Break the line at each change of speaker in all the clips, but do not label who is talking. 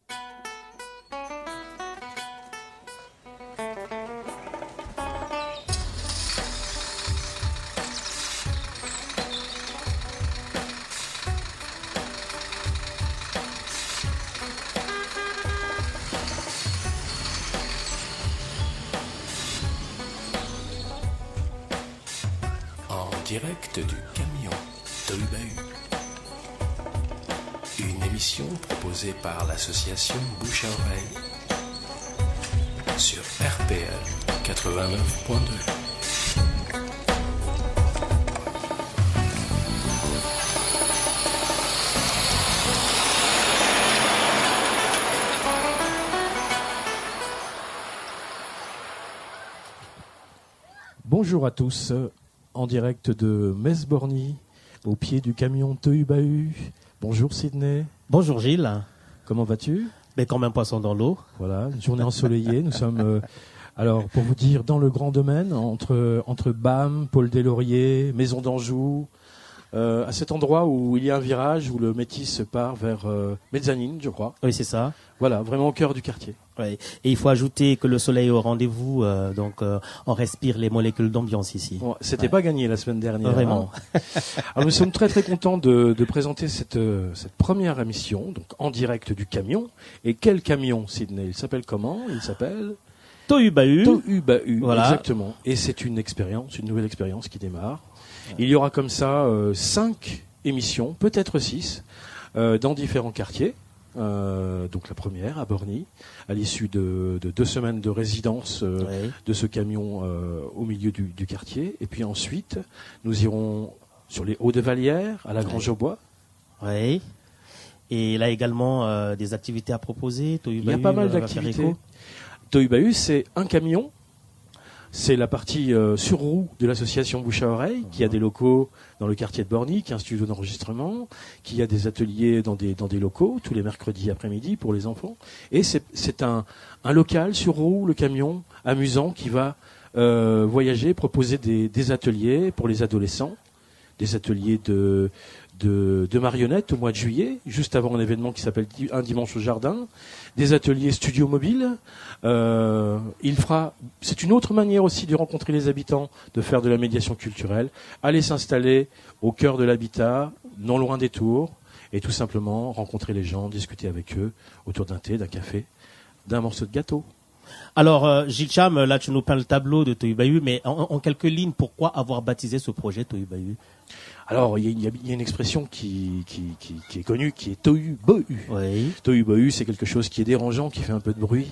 En direct du camion Tohubahu. Une émission proposée par l'association Bouche à Oreille sur RPL 89.2.
Bonjour à tous, en direct de Metz-Borny, au pied du camion Tohubahu. Bonjour Sydney.
Bonjour Gilles.
Comment vas-tu?
Mais comme un poisson dans l'eau.
Voilà, une journée ensoleillée. Nous sommes, alors pour vous dire, dans le grand domaine, entre BAM, Paul Deslauriers, Maison d'Anjou, à cet endroit où il y a un virage où le Métis part vers Mezzanine, je crois.
Oui, c'est ça.
Voilà, vraiment au cœur du quartier.
Ouais. Et il faut ajouter que le soleil est au rendez-vous, donc on respire les molécules d'ambiance ici.
Bon, c'était pas gagné la semaine dernière.
Vraiment.
Hein. Alors nous sommes très très contents de présenter cette première émission, donc en direct du camion. Et quel camion, Sydney? Il s'appelle comment? Il s'appelle
Tohubahu.
Tohubahu,
Voilà.
exactement. Et c'est une nouvelle expérience qui démarre. Il y aura comme ça 5 émissions, peut-être 6, dans différents quartiers. Donc la première à Borny, à l'issue de 2 semaines de résidence
Oui.
de ce camion au milieu du quartier. Et puis ensuite, nous irons sur les Hauts de Vallière, à la Grange aux Bois.
Oui. Et là également des activités à proposer. Tohubahu,
Il y a pas mal
va faire
d'activités.
écho.
Tohubahu, c'est un camion. C'est la partie sur roue de l'association Bouche à Oreille, qui a des locaux dans le quartier de Borny, qui a un studio d'enregistrement, qui a des ateliers dans des locaux tous les mercredis après-midi pour les enfants. Et c'est un local sur roue, le camion, amusant, qui va voyager, proposer des ateliers pour les adolescents, des ateliers de marionnettes au mois de juillet, juste avant un événement qui s'appelle Un dimanche au jardin, des ateliers studio mobile. C'est une autre manière aussi de rencontrer les habitants, de faire de la médiation culturelle, aller s'installer au cœur de l'habitat, non loin des tours, et tout simplement rencontrer les gens, discuter avec eux autour d'un thé, d'un café, d'un morceau de gâteau.
Alors Gilles Cham, là tu nous peins le tableau de Tohubahu, mais en quelques lignes, pourquoi avoir baptisé ce projet Tohubahu?
Alors, il y a une expression qui est connue, qui est Tohubahu.
Oui.
Tohubahu, c'est quelque chose qui est dérangeant, qui fait un peu de bruit.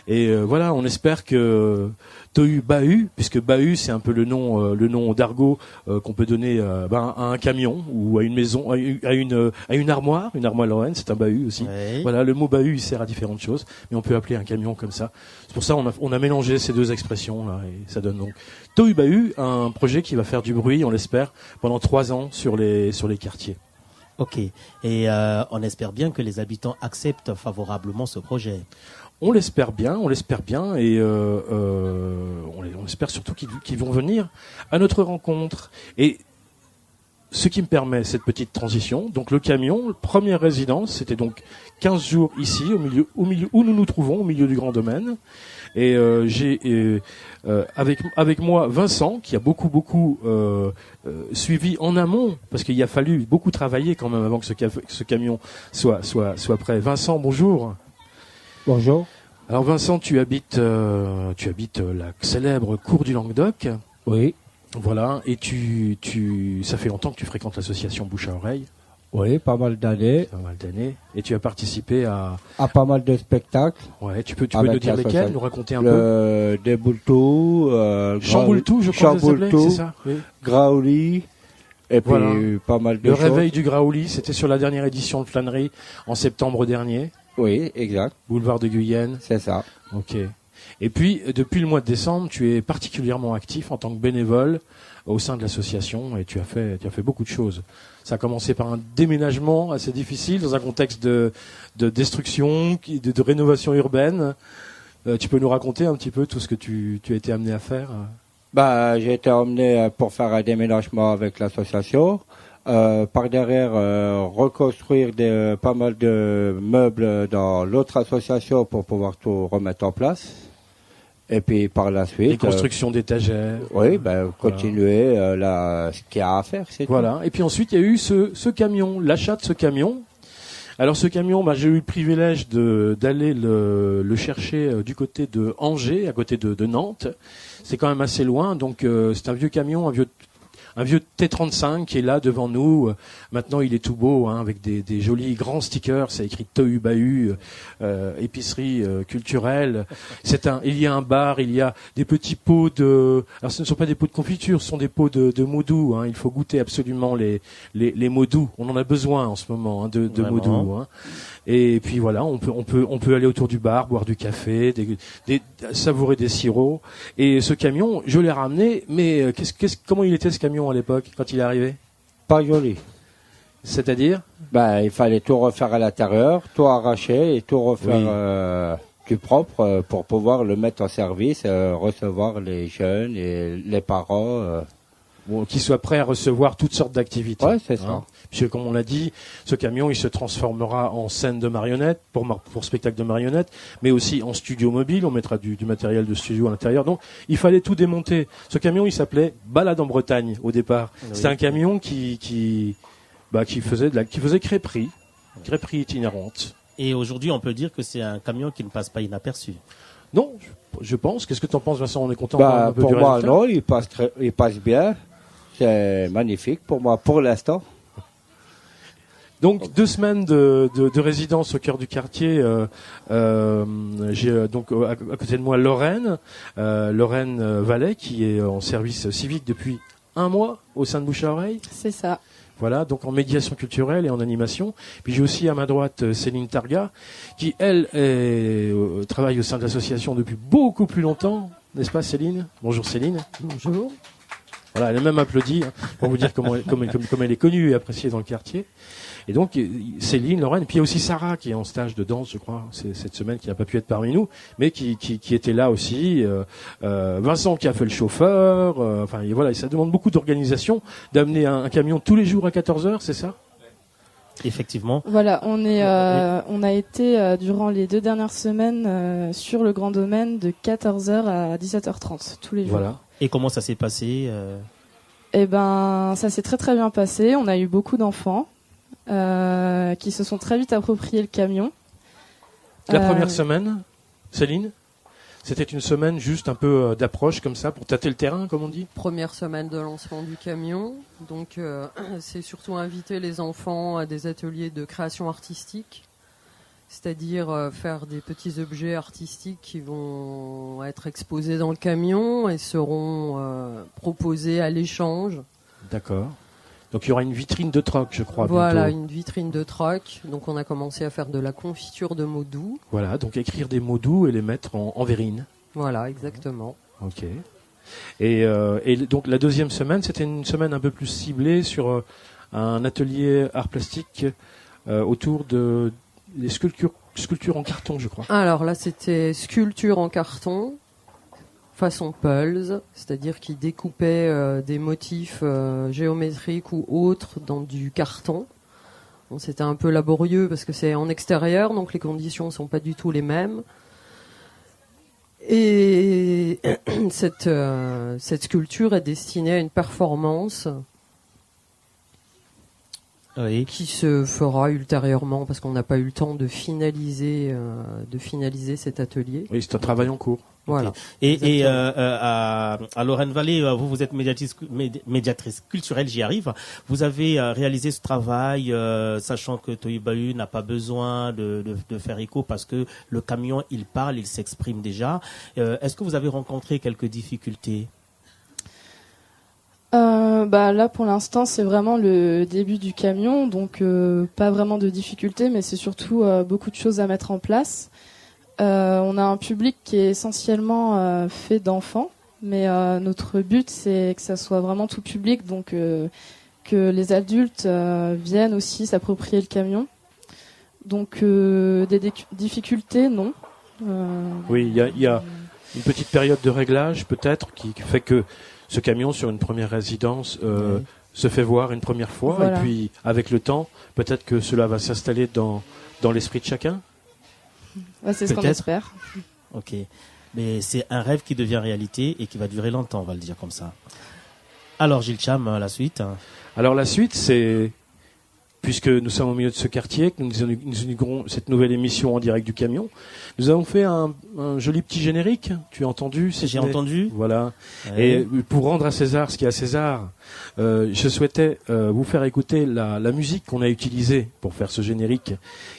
Et voilà, on espère que Tohubahu, puisque Bahu, c'est un peu le nom d'argot qu'on peut donner à un camion ou à une maison, à une armoire lorraine, c'est un Bahu aussi.
Oui.
Voilà, le mot Bahu, il sert à différentes choses, mais on peut appeler un camion comme ça. C'est pour ça on a mélangé ces deux expressions là, et ça donne donc Tohubahu, un projet qui va faire du bruit, on l'espère, pendant 3 ans sur les quartiers.
Ok. Et on espère bien que les habitants acceptent favorablement ce projet.
On l'espère bien, et on espère surtout qu'ils vont venir à notre rencontre. Et ce qui me permet cette petite transition, donc le camion, première résidence, c'était donc 15 jours ici, au milieu où nous nous trouvons, au milieu du grand domaine. Et j'ai avec moi Vincent, qui a beaucoup suivi en amont, parce qu'il a fallu beaucoup travailler quand même avant que ce camion soit prêt. Vincent, bonjour.
Bonjour.
Alors Vincent, tu habites la célèbre cour du Languedoc.
Oui.
Voilà, et ça fait longtemps que tu fréquentes l'association Bouche à Oreille.
Oui, pas mal d'années.
Pas mal d'années. Et tu as participé à
pas mal de spectacles.
Ouais, tu peux
Avec
nous dire
l'association.
lesquels, nous raconter un peu.
Des Boultou,
Chamboultou, je crois que ça s'appelait, c'est ça, oui.
Graouli, et puis
Voilà.
pas mal de
Le
choses.
réveil du Graouli, c'était sur la dernière édition de Flânerie en septembre dernier,
Oui, exact.
boulevard de Guyenne.
C'est ça.
Ok. Et puis, depuis le mois de décembre, tu es particulièrement actif en tant que bénévole au sein de l'association et tu as fait beaucoup de choses. Ça a commencé par un déménagement assez difficile dans un contexte de destruction, de rénovation urbaine. Tu peux nous raconter un petit peu tout ce que tu as été amené à faire?
J'ai été emmené pour faire un déménagement avec l'association. Par derrière, reconstruire pas mal de meubles dans l'autre association pour pouvoir tout remettre en place. Et puis par la suite,
Les constructions d'étagères.
oui, continuer ce qu'il y a à faire. C'est
Voilà. Et puis ensuite, il y a eu ce camion, l'achat de ce camion. Alors ce camion, j'ai eu le privilège d'aller le chercher du côté de Angers, à côté de Nantes. C'est quand même assez loin, donc c'est un vieux camion, un vieux T35 qui est là devant nous. Maintenant, il est tout beau, avec des jolis grands stickers. C'est écrit Tohu Bahu, épicerie culturelle. Il y a un bar, il y a des petits pots de. Alors, ce ne sont pas des pots de confiture, ce sont des pots de mots doux. Il faut goûter absolument les mots doux. On en a besoin en ce moment de mots doux. Et puis voilà, on peut aller autour du bar, boire du café, savourer des sirops. Et ce camion, je l'ai ramené, mais comment il était ce camion à l'époque quand il est arrivé?
pas joli.
C'est-à-dire?
Il fallait tout refaire à l'intérieur, tout arracher et tout refaire du propre pour pouvoir le mettre en service, recevoir les jeunes et les parents.
Qui soit prêt à recevoir toutes sortes d'activités.
Ouais, c'est ça.
Puisque comme on l'a dit, ce camion il se transformera en scène de marionnettes pour spectacle de marionnettes, mais aussi en studio mobile. On mettra du matériel de studio à l'intérieur. Donc il fallait tout démonter. Ce camion il s'appelait Balade en Bretagne au départ. Oui. C'était un camion qui faisait crêperie itinérante.
Et aujourd'hui, on peut dire que c'est un camion qui ne passe pas inaperçu.
Non, je pense. Qu'est-ce que tu en penses, Vincent? On est content un peu
pour
du
moi,
résultat?
non, il passe bien. C'est magnifique pour moi, pour l'instant.
Donc 2 semaines de résidence au cœur du quartier. J'ai donc à côté de moi Lorraine Vallet qui est en service civique depuis 1 mois au sein de Bouche à Oreille.
C'est ça.
Voilà, donc en médiation culturelle et en animation. Puis j'ai aussi à ma droite Céline Targa, qui elle travaille au sein de l'association depuis beaucoup plus longtemps, n'est-ce pas Céline? Bonjour Céline.
Bonjour.
Voilà, elle a même applaudi pour vous dire comment elle est connue et appréciée dans le quartier. Et donc Céline, Lorraine, puis il y a aussi Sarah qui est en stage de danse, je crois, cette semaine, qui n'a pas pu être parmi nous, mais qui était là aussi. Vincent qui a fait le chauffeur. Voilà, ça demande beaucoup d'organisation d'amener un camion tous les jours à 14h, c'est ça?
Effectivement.
Voilà, on a été durant les 2 dernières semaines sur le Grand Domaine de 14h à 17h30 tous les jours.
Voilà.
Et comment ça s'est passé
Ça s'est très très bien passé. On a eu beaucoup d'enfants qui se sont très vite appropriés le camion.
La première semaine, Céline, c'était une semaine juste un peu d'approche comme ça pour tâter le terrain, comme on dit.
Première semaine de lancement du camion. Donc c'est surtout inviter les enfants à des ateliers de création artistique. C'est-à-dire faire des petits objets artistiques qui vont être exposés dans le camion et seront proposés à l'échange.
D'accord. Donc il y aura une vitrine de troc, je crois.
Voilà,
bientôt.
une vitrine de troc. Donc on a commencé à faire de la confiture de mots doux.
Voilà, donc écrire des mots doux et les mettre en verrine.
Voilà, exactement.
Ok. Et donc la deuxième semaine, c'était une semaine un peu plus ciblée sur un atelier art plastique autour de les sculptures en carton, je crois.
Alors là, c'était sculpture en carton, façon Pulse, c'est-à-dire qu'ils découpaient des motifs géométriques ou autres dans du carton. Bon, c'était un peu laborieux parce que c'est en extérieur, donc les conditions ne sont pas du tout les mêmes. Et cette sculpture est destinée à une performance qui se fera ultérieurement parce qu'on n'a pas eu le temps de finaliser cet atelier.
Oui, c'est un travail en cours.
Voilà.
Okay. Et à Lorraine Vallée, vous êtes médiatrice culturelle, j'y arrive. Vous avez réalisé ce travail, sachant que Tohu Bahu n'a pas besoin de faire écho parce que le camion, il parle, il s'exprime déjà. Est-ce que vous avez rencontré quelques difficultés?
Là pour l'instant c'est vraiment le début du camion, donc pas vraiment de difficultés, mais c'est surtout beaucoup de choses à mettre en place. On a un public qui est essentiellement fait d'enfants, mais notre but c'est que ça soit vraiment tout public, donc que les adultes viennent aussi s'approprier le camion. Donc des difficultés, non.
Oui, il y a une petite période de réglage peut-être qui fait que ce camion sur une première résidence se fait voir une première fois,
Voilà.
et puis avec le temps, peut-être que cela va s'installer dans l'esprit de chacun.
Ouais, c'est ce qu'on
Peut-être.
espère.
Ok. Mais c'est un rêve qui devient réalité et qui va durer longtemps, on va le dire comme ça. Alors, Gilles Cham, la suite.
Alors la suite, c'est, puisque nous sommes au milieu de ce quartier, que nous inaugurons cette nouvelle émission en direct du camion, nous avons fait un joli petit générique. Tu as entendu?
J'ai entendu.
Voilà.
Ouais.
Et pour rendre à César ce qui est à César, je souhaitais vous faire écouter la musique qu'on a utilisée pour faire ce générique,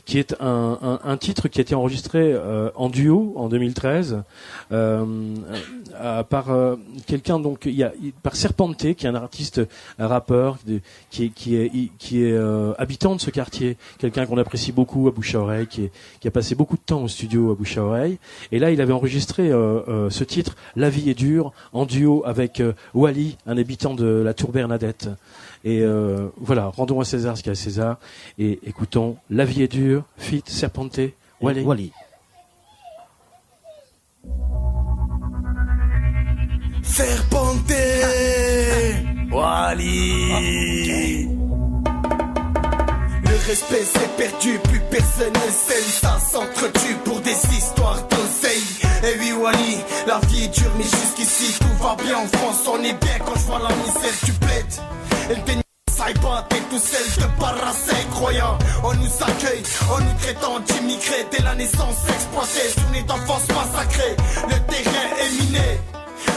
qui est un titre qui a été enregistré en duo en 2013 par quelqu'un, donc par Serpenté, qui est un artiste, un rappeur qui est habitant de ce quartier, quelqu'un qu'on apprécie beaucoup à Bouche à Oreille, qui a passé beaucoup de temps au studio à Bouche à Oreille. Et là, il avait enregistré ce titre, La vie est dure, en duo avec Wally, un habitant de la Tour Bernadette. Et voilà, rendons à César ce qu'il y a à César et écoutons La vie est dure, feat. Serpenté, Wally.
Wally.
Serpenté, Wally. Le respect s'est perdu, plus personne ne s'aime. Ça s'entretue pour des histoires d'oseille. Et oui Wally, la vie est dure mais jusqu'ici tout va bien. En France on est bien quand je vois la misère du bled. Et le déni Saïba, t'es tout seul de parasser croyant. On nous accueille, on nous traitant d'immigrés. Dès la naissance exploités, journée d'enfance massacrée. Le terrain est miné.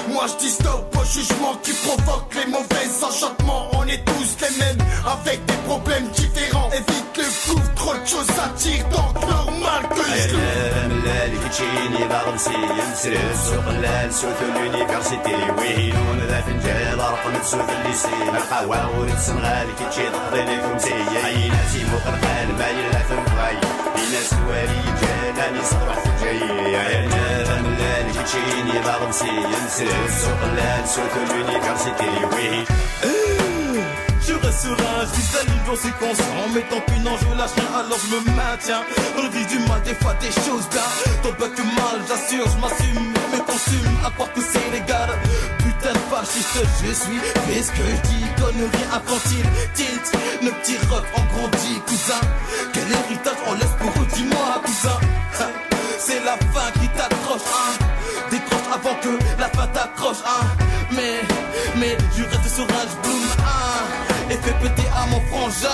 Moi je dis stop au jugement qui provoque les mauvais enchantements. On est tous les mêmes avec des problèmes différents. Évite le coup, trop de choses attirent, donc normal que je je reste serein, je vis la ligne dans ses conscients. Mais tant pis non, je lâche rien, alors je me maintiens. Dans le vif du mal, des fois des choses bien. Tant pas que mal, j'assure, je m'assume, me consume, à part que c'est légal. Putain de fasciste, je suis, fais ce que je dis, connerie infantile. Tilt, le petit rock en grandit, cousin. Quel héritage on laisse pour eux, dis-moi, cousin. C'est la fin qui t'accroche, hein. Décroche avant que la fin t'accroche, hein. Mais je reste sur un bloom, hein. Et fais péter à mon frangin.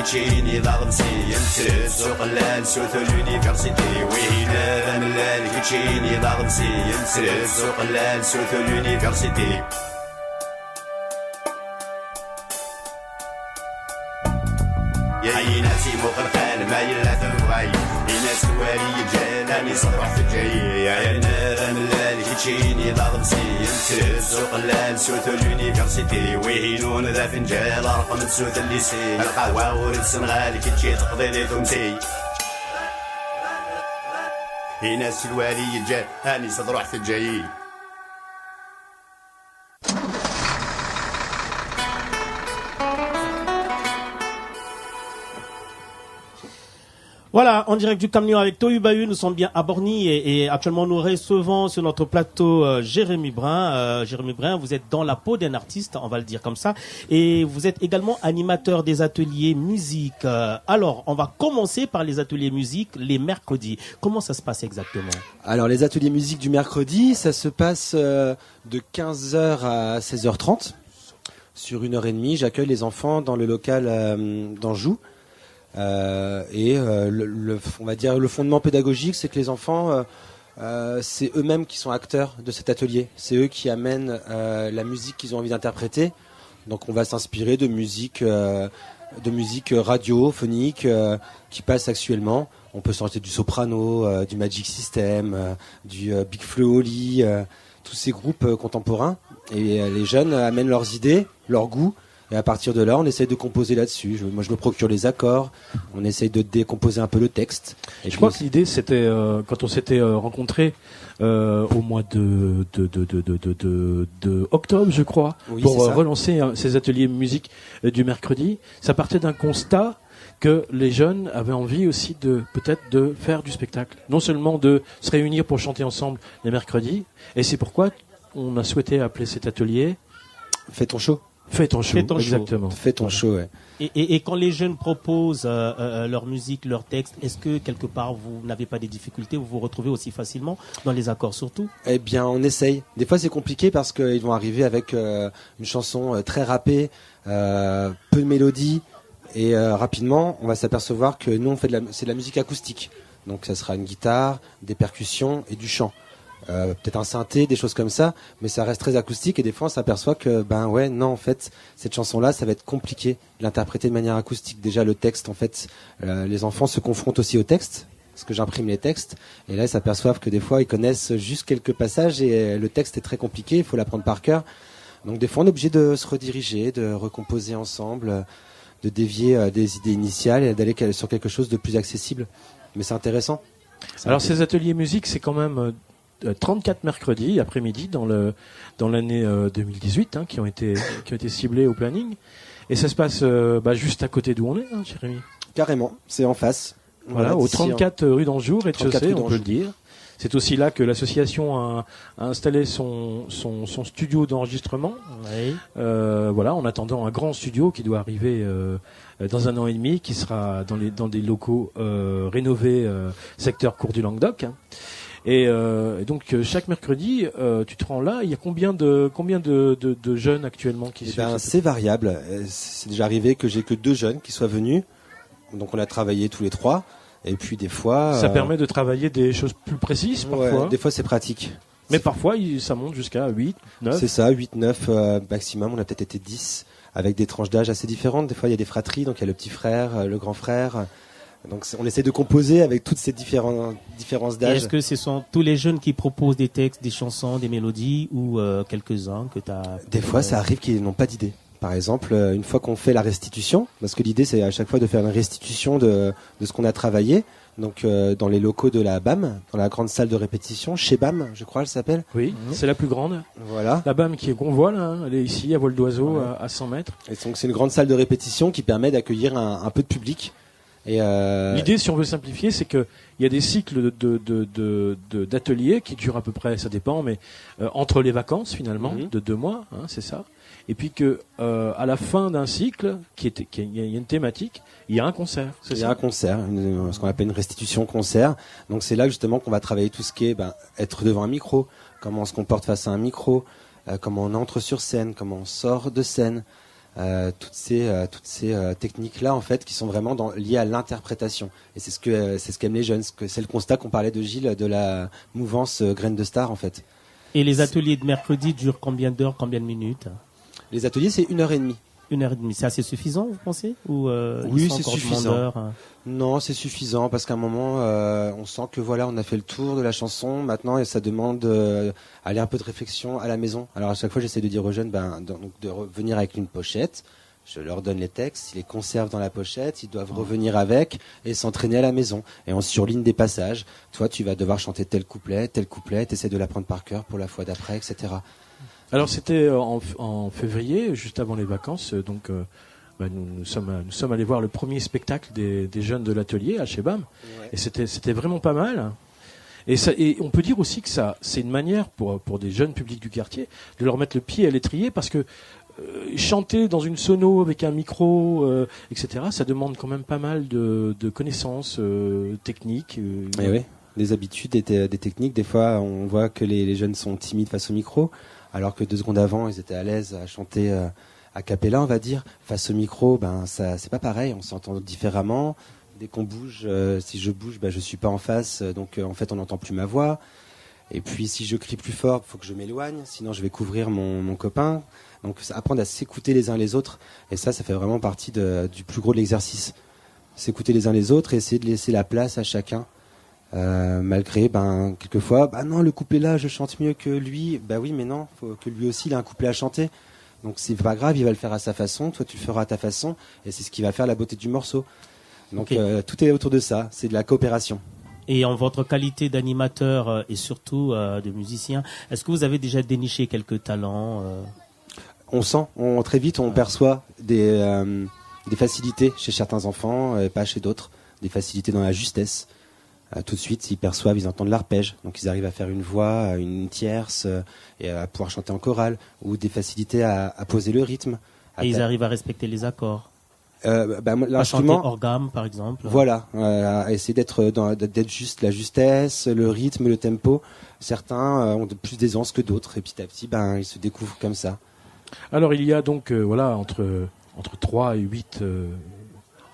كيتشيني ضغمسي نسرد سوق الليل سوث اليونيفرسيتي وهنا ملال كيتشيني ضغمسي نسرد سوق الليل سوث اليونيفرسيتي يا ناسي مخلقان ما يلا ثوغاي ناس الوالي جاناني صبح في الجاي يا نار ملال كيتشيني ضغمسي نسرد سوق الليل سوث اليونيفرسيتي وهينون ذا فنجال رقم سوث الليسي القهوة ورد السنغال كيتشي تقضي لي ثمسي ناس الوالي جاناني صبح في الجاي.
Voilà, en direct du camion avec Tohu Bahu, nous sommes bien à Borny et actuellement nous recevons sur notre plateau Jérémy Brun. Jérémy Brun, vous êtes dans la peau d'un artiste, on va le dire comme ça, et vous êtes également animateur des ateliers musique. Alors, on va commencer par les ateliers musique les mercredis. Comment ça se passe exactement?
Alors, les ateliers musique du mercredi, ça se passe de 15h à 16h30. Sur 1h30, j'accueille les enfants dans le local d'Anjou. On va dire le fondement pédagogique, c'est que les enfants, c'est eux-mêmes qui sont acteurs de cet atelier. C'est eux qui amènent la musique qu'ils ont envie d'interpréter. Donc on va s'inspirer de musique radiophonique qui passe actuellement. On peut sortir du soprano, du Magic System, du Big Flo Oli, tous ces groupes contemporains. Et les jeunes amènent leurs idées, leurs goûts. Et à partir de là, on essaye de composer là-dessus. Moi, je me procure les accords. On essaye de décomposer un peu le texte. Et
je crois que l'idée, c'était quand on s'était rencontrés au mois de octobre, je crois,
Oui,
pour
c'est ça.
relancer ces ateliers musique du mercredi. Ça partait d'un constat que les jeunes avaient envie aussi peut-être de faire du spectacle. Non seulement de se réunir pour chanter ensemble les mercredis, et c'est pourquoi on a souhaité appeler cet atelier
Fais ton show.
Fais ton show.
Fais ton show.
Exactement.
Fais ton show, ouais.
Et quand les jeunes proposent leur musique, leur texte, est-ce que quelque part vous n'avez pas des difficultés, vous vous retrouvez aussi facilement dans les accords surtout?
Eh bien, on essaye. Des fois, c'est compliqué parce qu'ils vont arriver avec une chanson très rappée, peu de mélodie, et rapidement, on va s'apercevoir que nous, c'est de la musique acoustique. Donc, ça sera une guitare, des percussions et du chant. Peut-être un synthé, des choses comme ça, mais ça reste très acoustique et des fois on s'aperçoit que en fait cette chanson-là, ça va être compliqué de l'interpréter de manière acoustique. Déjà le texte, en fait, les enfants se confrontent aussi au texte, parce que j'imprime les textes, et là ils s'aperçoivent que des fois ils connaissent juste quelques passages et le texte est très compliqué, il faut l'apprendre par cœur. Donc des fois on est obligé de se rediriger, de recomposer ensemble, de dévier des idées initiales et d'aller sur quelque chose de plus accessible. Mais c'est intéressant.
Alors ces ateliers musique, c'est quand même 34 mercredis après-midi dans l'année 2018 qui ont été ciblés au planning, et ça se passe juste à côté d'où on est, Jérémy.
Carrément, c'est en face.
Voilà, au 34 rue d'Anjou, rez-de-chaussée, on peut le dire. C'est aussi là que l'association a installé son studio d'enregistrement.
Oui.
En attendant un grand studio qui doit arriver dans 1 an et demi, qui sera dans des locaux rénovés secteur Cour du Languedoc. Et donc chaque mercredi, tu te rends là. Il y a combien de jeunes actuellement qui suivent?
C'est variable. C'est déjà arrivé que j'ai que 2 jeunes qui soient venus. Donc on a travaillé tous les 3. Et puis des fois...
Ça permet de travailler des choses plus précises parfois.
Ouais, des fois c'est pratique.
Mais parfois ça monte jusqu'à 8, 9.
C'est ça, 8, 9 maximum. On a peut-être été 10 avec des tranches d'âge assez différentes. Des fois il y a des fratries, donc il y a le petit frère, le grand frère. Donc on essaie de composer avec toutes ces différences d'âge.
Est-ce que ce sont tous les jeunes qui proposent des textes, des chansons, des mélodies, ou quelques-uns que tu as...
Des fois ça arrive qu'ils n'ont pas d'idée. Par exemple, une fois qu'on fait la restitution, parce que l'idée c'est à chaque fois de faire une restitution de ce qu'on a travaillé, donc dans les locaux de la BAM, dans la grande salle de répétition, chez BAM, je crois elle s'appelle.
Oui, c'est la plus grande.
Voilà.
La BAM qu'on voit là, elle est ici à vol d'oiseau, à 100 mètres.
Et donc c'est une grande salle de répétition qui permet d'accueillir un peu de public. Et
l'idée, si on veut simplifier, c'est que il y a des cycles d'ateliers qui durent à peu près, ça dépend, mais entre les vacances finalement, de 2 mois, c'est ça. Et puis que à la fin d'un cycle, il y a une thématique, il y a un concert.
Il y a un concert, ce qu'on appelle une restitution concert. Donc c'est là justement qu'on va travailler tout ce qui est être devant un micro, comment on se comporte face à un micro, comment on entre sur scène, comment on sort de scène. Toutes ces techniques-là en fait qui sont vraiment liées à l'interprétation, et c'est ce qu'aiment les jeunes, c'est le constat qu'on parlait de Gilles de la mouvance Graines de Star en fait.
Et les ateliers de mercredi durent combien d'heures, combien de minutes?
Les ateliers c'est 1h30.
1h30, c'est assez suffisant, vous pensez? Ou
oui, c'est suffisant. Non, c'est suffisant parce qu'à un moment, on sent que voilà, on a fait le tour de la chanson. Maintenant, et ça demande aller un peu de réflexion à la maison. Alors à chaque fois, j'essaie de dire aux jeunes, de revenir avec une pochette. Je leur donne les textes, ils les conservent dans la pochette, ils doivent revenir avec et s'entraîner à la maison. Et on surligne des passages. Toi, tu vas devoir chanter tel couplet, t'essaies de l'apprendre par cœur pour la fois d'après, etc.
Alors c'était en février, juste avant les vacances, donc nous sommes allés voir le premier spectacle des jeunes de l'atelier à chez BAM, ouais. Et c'était vraiment pas mal. Et on peut dire aussi que c'est une manière pour des jeunes publics du quartier de leur mettre le pied à l'étrier, parce que chanter dans une sono avec un micro, etc., ça demande quand même pas mal de connaissances techniques.
Et oui, des habitudes, des techniques. Des fois, on voit que les jeunes sont timides face au micro, alors que 2 secondes avant, ils étaient à l'aise à chanter a cappella, on va dire. Face au micro, ça, c'est pas pareil, on s'entend différemment. Dès qu'on bouge, si je bouge, je suis pas en face, donc en fait, on n'entend plus ma voix. Et puis, si je crie plus fort, il faut que je m'éloigne, sinon je vais couvrir mon copain. Donc, apprendre à s'écouter les uns les autres, et ça fait vraiment partie du plus gros de l'exercice. S'écouter les uns les autres et essayer de laisser la place à chacun. Malgré quelquefois non, le couplet là je chante mieux que lui, oui mais non, faut que lui aussi il a un couplet à chanter, Donc c'est pas grave, il va le faire à sa façon, toi tu le feras à ta façon, et c'est ce qui va faire la beauté du morceau. Donc tout est autour de ça, c'est de la coopération.
Et en votre qualité d'animateur et surtout de musicien, est-ce que vous avez déjà déniché quelques talents
On sent, très vite on perçoit des facilités chez certains enfants, pas chez d'autres, des facilités dans la justesse. Tout de suite, ils perçoivent, ils entendent l'arpège, donc ils arrivent à faire une voix, une tierce, et à pouvoir chanter en chorale, ou des facilités à poser le rythme.
Et ils arrivent à respecter les accords.
L'instrument,
chanter hors gamme, par exemple.
Voilà, à essayer d'être juste la justesse, le rythme, le tempo. Certains ont plus d'aisance que d'autres, et petit à petit, ils se découvrent comme ça.
Alors il y a donc entre 3 et 8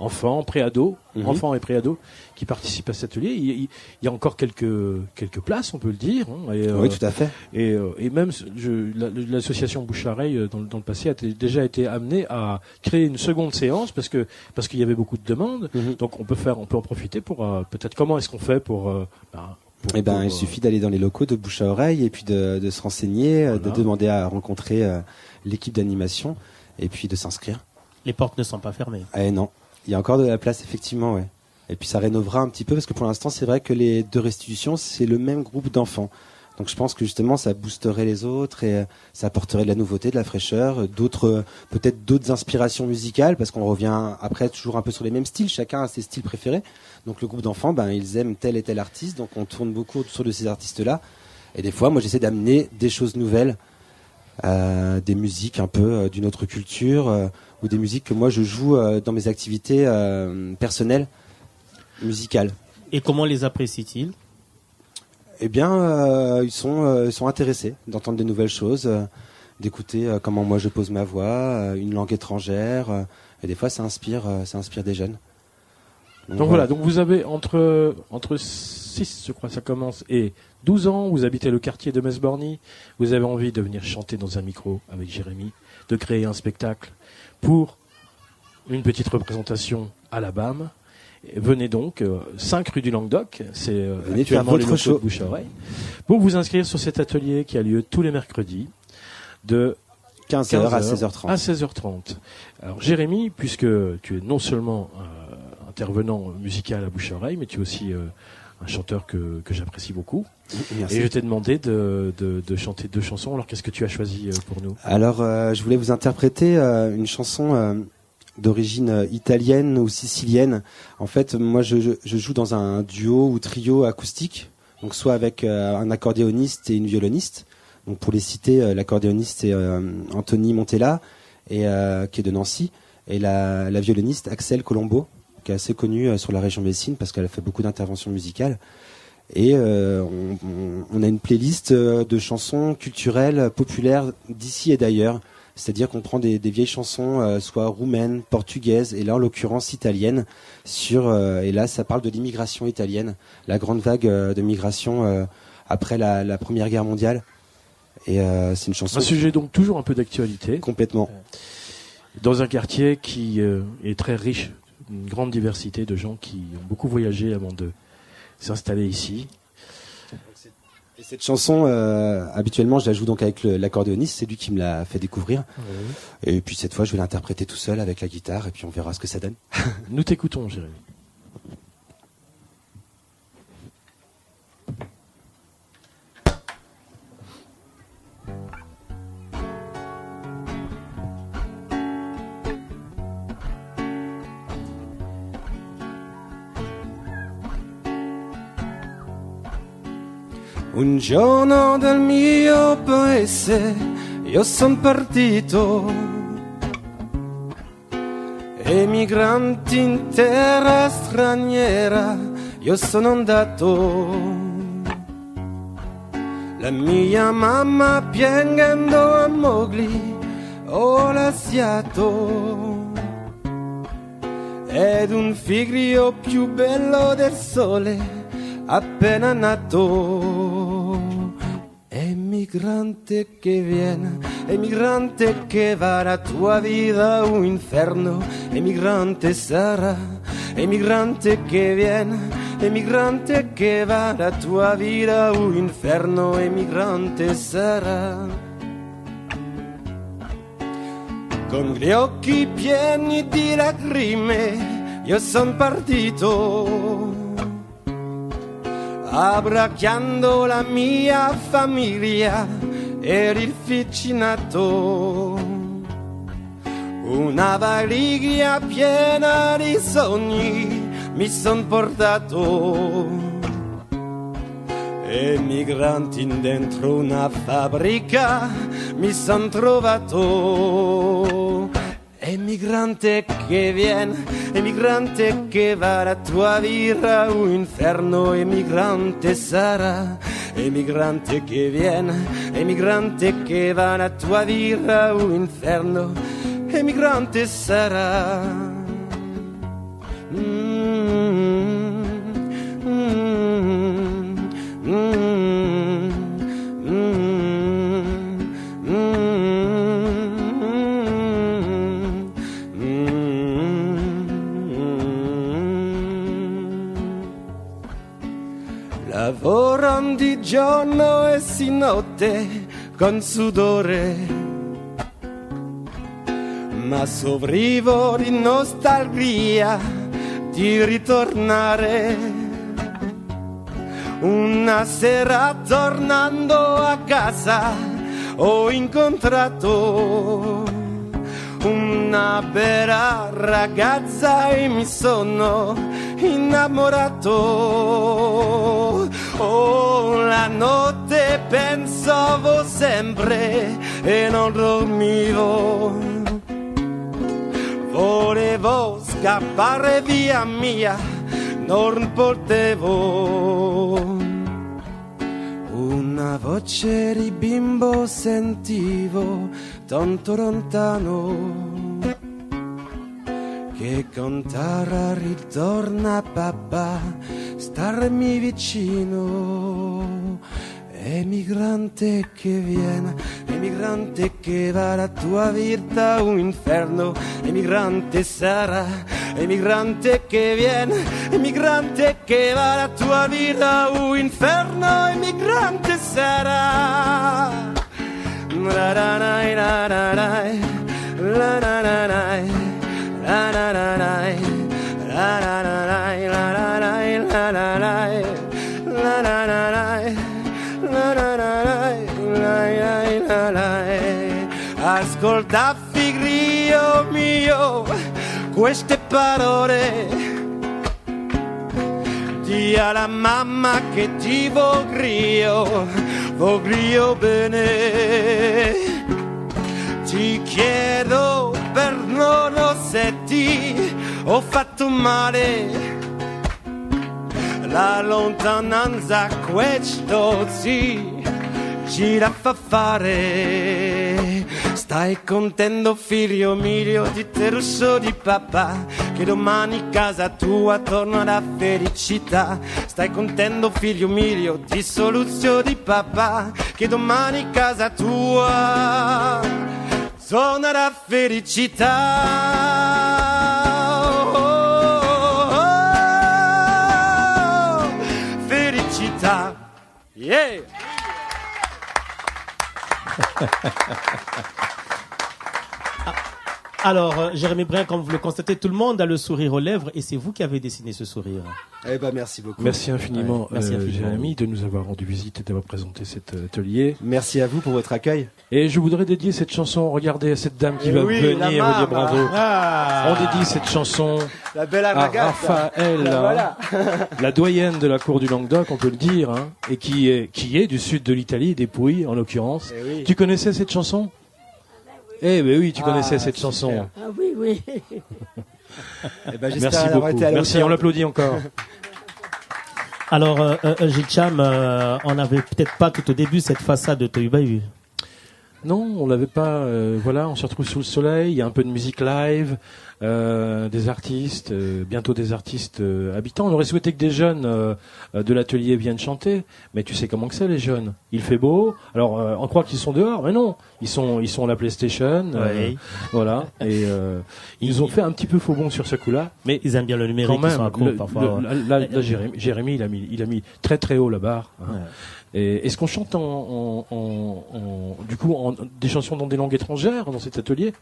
enfants, préados, enfants et préados qui participent à cet atelier. Il y a encore quelques places, on peut le dire.
Oui, tout à fait.
Et même l'association Bouche-à-Oreille dans le passé a déjà été amenée à créer une seconde séance parce qu'il y avait beaucoup de demandes. Donc on peut en profiter pour peut-être comment est-ce qu'on fait pour
il suffit d'aller dans les locaux de Bouche-à-Oreille et puis de se renseigner, voilà. De demander à rencontrer l'équipe d'animation et puis de s'inscrire.
Les portes ne sont pas fermées.
Non. Il y a encore de la place, effectivement, ouais. Et puis ça rénovera un petit peu, parce que pour l'instant, c'est vrai que les 2 restitutions, c'est le même groupe d'enfants. Donc je pense que justement, ça boosterait les autres et ça apporterait de la nouveauté, de la fraîcheur, peut-être d'autres inspirations musicales, parce qu'on revient après toujours un peu sur les mêmes styles. Chacun a ses styles préférés. Donc le groupe d'enfants, ils aiment tel et tel artiste, donc on tourne beaucoup autour de ces artistes-là. Et des fois, moi, j'essaie d'amener des choses nouvelles, des musiques un peu d'une autre culture, ou des musiques que moi je joue dans mes activités personnelles, musicales.
Et comment les apprécient-ils ?
Eh bien, ils sont intéressés d'entendre de nouvelles choses, d'écouter comment moi je pose ma voix, une langue étrangère, et des fois ça inspire des jeunes.
Donc voilà, donc vous avez entre 6, je crois ça commence, et 12 ans, vous habitez le quartier de Metz-Borny, vous avez envie de venir chanter dans un micro avec Jérémy, de créer un spectacle pour une petite représentation à la BAM. Venez donc, 5 rue du Languedoc, c'est actuellement les locaux de Bouche-à-Oreille, pour vous inscrire sur cet atelier qui a lieu tous les mercredis de
15h à 16h30.
À 16h30. Alors Jérémy, puisque tu es non seulement intervenant musical à Bouche-à-Oreille, mais tu es aussi un chanteur que j'apprécie beaucoup. Merci. Et je t'ai demandé de chanter 2 chansons. Alors qu'est-ce que tu as choisi pour nous ?
Alors je voulais vous interpréter une chanson d'origine italienne ou sicilienne. En fait, moi je joue dans un duo ou trio acoustique, donc soit avec un accordéoniste et une violoniste. Donc pour les citer, l'accordéoniste c'est Anthony Montella et qui est de Nancy, et la violoniste Axel Colombo, qui est assez connue sur la région Messine parce qu'elle a fait beaucoup d'interventions musicales. Et on a une playlist de chansons culturelles populaires d'ici et d'ailleurs. C'est-à-dire qu'on prend des vieilles chansons, soit roumaines, portugaises, et là en l'occurrence italiennes, et là ça parle de l'immigration italienne, la grande vague de migration après la Première Guerre mondiale. Et c'est une chanson...
Un sujet donc toujours un peu d'actualité.
Complètement.
Dans un quartier qui est très riche, une grande diversité de gens qui ont beaucoup voyagé avant de s'installer ici.
Et cette chanson, habituellement, je la joue donc avec l'accordéoniste, c'est lui qui me l'a fait découvrir. Oui. Et puis cette fois, je vais l'interpréter tout seul avec la guitare, et puis on verra ce que ça donne.
Nous t'écoutons, Jérémy.
Un giorno dal mio paese io son partito, emigrante in terra straniera io sono andato. La mia mamma piangendo a mogli ho lasciato, ed un figlio più bello del sole appena nato. Emigrante che viene, emigrante che va, la tua vita un inferno, emigrante sarà, emigrante che viene, emigrante che va, la tua vita un inferno, emigrante sarà. con gli occhi pieni di lacrime io son partito, abbracciando la mia famiglia e il vicinato, una valigia piena di sogni mi son portato, emigranti dentro una fabbrica mi son trovato, emigrante che viene, emigrante che va, la tua vita un inferno, emigrante sarà, emigrante che viene, emigrante che va, la tua vita un inferno, emigrante sarà. Lavorano di giorno e si notte con sudore, ma soffrivo di nostalgia di ritornare. Una sera tornando a casa ho incontrato una bella ragazza e mi sono innamorato. Oh, la notte pensavo sempre e non dormivo, volevo scappare via mia, non potevo. Una voce di bimbo sentivo tanto lontano, che cantava ritorna papà, starmi vicino. Emigrante che viene, emigrante che va, la tua vita un inferno, emigrante sarà, emigrante che viene, emigrante che va, la tua vita un inferno, emigrante sarà. La la la la la la la la la la la la la la la la la la. Ascolta figlio mio queste parole, di alla mamma che ti voglio bene. Ti chiedo perdono se ti ho fatto male, la lontananza questo ci la fa fare. Stai contento figlio mio, di te lo so di papà, che domani casa tua torna la felicità. Stai contento figlio mio, di soluzione di papà, che domani casa tua torna la felicità. Felicità, yeah.
Alors, Jérémy Brun, comme vous le constatez, tout le monde a le sourire aux lèvres et c'est vous qui avez dessiné ce sourire.
Eh ben, merci beaucoup.
Merci infiniment,
Merci infiniment.
Jérémy, de nous avoir rendu visite et d'avoir présenté cet atelier.
Merci à vous pour votre accueil.
Et je voudrais dédier cette chanson, regardez, à cette dame qui va venir, vous dire bravo. On dédie cette chanson
La belle
à
ragazza.
Raphaël,
Voilà.
la doyenne de la cour du Languedoc, on peut le dire, hein, et qui est du sud de l'Italie, des Pouilles en l'occurrence.
Eh oui.
Tu connaissais cette chanson? Eh ben oui, tu connaissais cette
super.
chanson.
Ah oui, oui.
Eh ben, j'espère
Merci
avoir
beaucoup.
été à la
Merci,
hauteur.
on l'applaudit encore.
Alors, Gilcham, on n'avait peut-être pas tout au début cette façade de Tohubahu.
Non, on l'avait pas. Voilà, on se retrouve sous le soleil. Il y a un peu de musique live, des artistes, bientôt des artistes habitants. On aurait souhaité que des jeunes de l'atelier viennent chanter, mais tu sais comment que c'est les jeunes. Il fait beau. Alors on croit qu'ils sont dehors, mais non, ils sont à la PlayStation.
Oui.
Voilà, et ils nous ont fait un petit peu faux bon sur ce coup-là, mais
Ils aiment bien le numérique,
quand même,
ils sont accros parfois.
là, Jérémy, il a mis très très haut la barre. Hein.
Ouais.
Et est-ce qu'on chante du coup des chansons dans des langues étrangères dans cet atelier?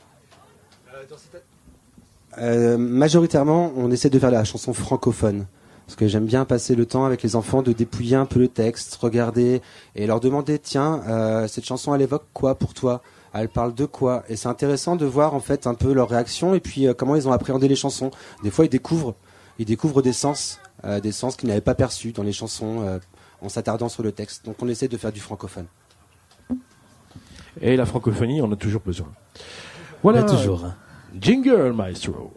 Majoritairement, on essaie de faire la chanson francophone. Parce que j'aime bien passer le temps avec les enfants, de dépouiller un peu le texte, regarder et leur demander, tiens, cette chanson, elle évoque quoi pour toi ? Elle parle de quoi ? Et c'est intéressant de voir en fait un peu leur réaction et puis comment ils ont appréhendé les chansons. Des fois, ils découvrent des sens qu'ils n'avaient pas perçus dans les chansons en s'attardant sur le texte. Donc on essaie de faire du francophone.
Et la francophonie, on a toujours besoin. Voilà.
Mais toujours.
Jingle, maestro.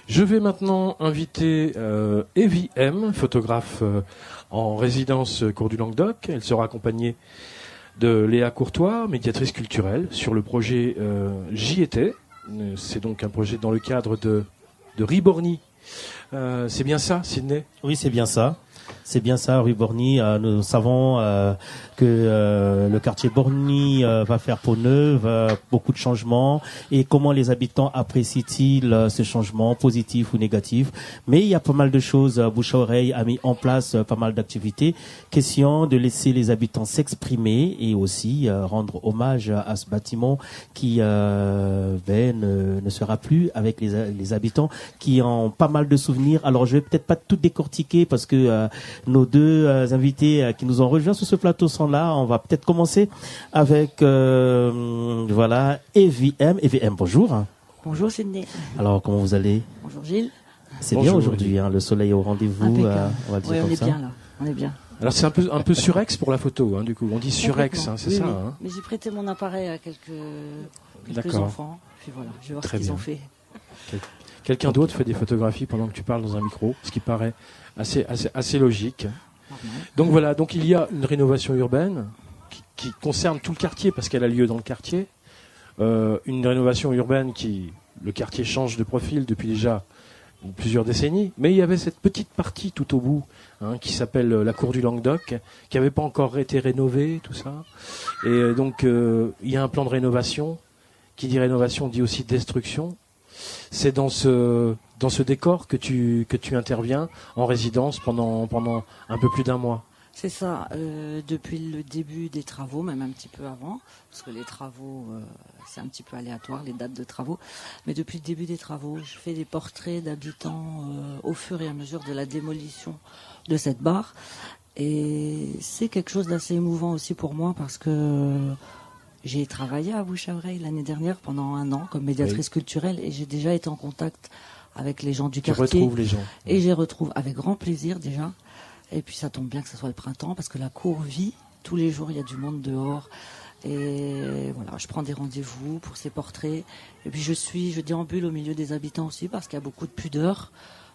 Je vais maintenant inviter Evie M, photographe en résidence Cours du Languedoc. Elle sera accompagnée de Léa Courtois, médiatrice culturelle, sur le projet J'y étais. C'est donc un projet dans le cadre de Riborny. C'est bien ça, Sydney ?
Oui, c'est bien ça. C'est bien ça, rue Borny. Nous savons que le quartier Borny va faire peau neuve, beaucoup de changements. Et comment les habitants apprécient-ils ce changement, positif ou négatif? Mais il y a pas mal de choses. Bouche à oreille a mis en place pas mal d'activités. Question de laisser les habitants s'exprimer et aussi rendre hommage à ce bâtiment qui ne sera plus avec les habitants qui ont pas mal de souvenirs. Alors je vais peut-être pas tout décortiquer parce que nos deux invités qui nous ont rejoints sur ce plateau sont là. On va peut-être commencer avec Evie M. Evie M, bonjour.
Bonjour Sydney.
Alors comment vous allez?
Bonjour Gilles.
C'est bien aujourd'hui, le soleil est au rendez-vous. On va dire
oui,
comme
on est
ça.
bien là. On est bien.
Alors c'est un peu surex pour la photo, du coup. On dit surex, c'est
oui,
ça.
Oui.
Hein.
Mais j'ai prêté mon appareil à quelques
D'accord.
enfants. Puis voilà, je vais voir
Très
ce qu'ils
bien.
ont fait.
Quelqu'un d'autre fait des photographies pendant que tu parles dans un micro, ce qui paraît assez logique. Donc voilà, donc il y a une rénovation urbaine qui concerne tout le quartier parce qu'elle a lieu dans le quartier. Une rénovation urbaine le quartier change de profil depuis déjà plusieurs décennies, mais il y avait cette petite partie tout au bout qui s'appelle la cour du Languedoc, qui n'avait pas encore été rénovée, tout ça. Et donc il y a un plan de rénovation. Qui dit rénovation dit aussi destruction. C'est dans ce décor que tu interviens en résidence pendant un peu plus d'un mois.
C'est ça, depuis le début des travaux, même un petit peu avant, parce que les travaux, c'est un petit peu aléatoire, les dates de travaux, mais depuis le début des travaux, je fais des portraits d'habitants au fur et à mesure de la démolition de cette barre, et c'est quelque chose d'assez émouvant aussi pour moi, parce que j'ai travaillé à Bouche à Oreille l'année dernière pendant 1 an comme médiatrice culturelle, et j'ai déjà été en contact avec les gens du quartier.
Tu retrouves les gens.
Et j'y retrouve avec grand plaisir déjà. Et puis ça tombe bien que ce soit le printemps parce que la cour vit. Tous les jours, il y a du monde dehors. Et voilà, je prends des rendez-vous pour ces portraits. Et puis je déambule au milieu des habitants aussi parce qu'il y a beaucoup de pudeur.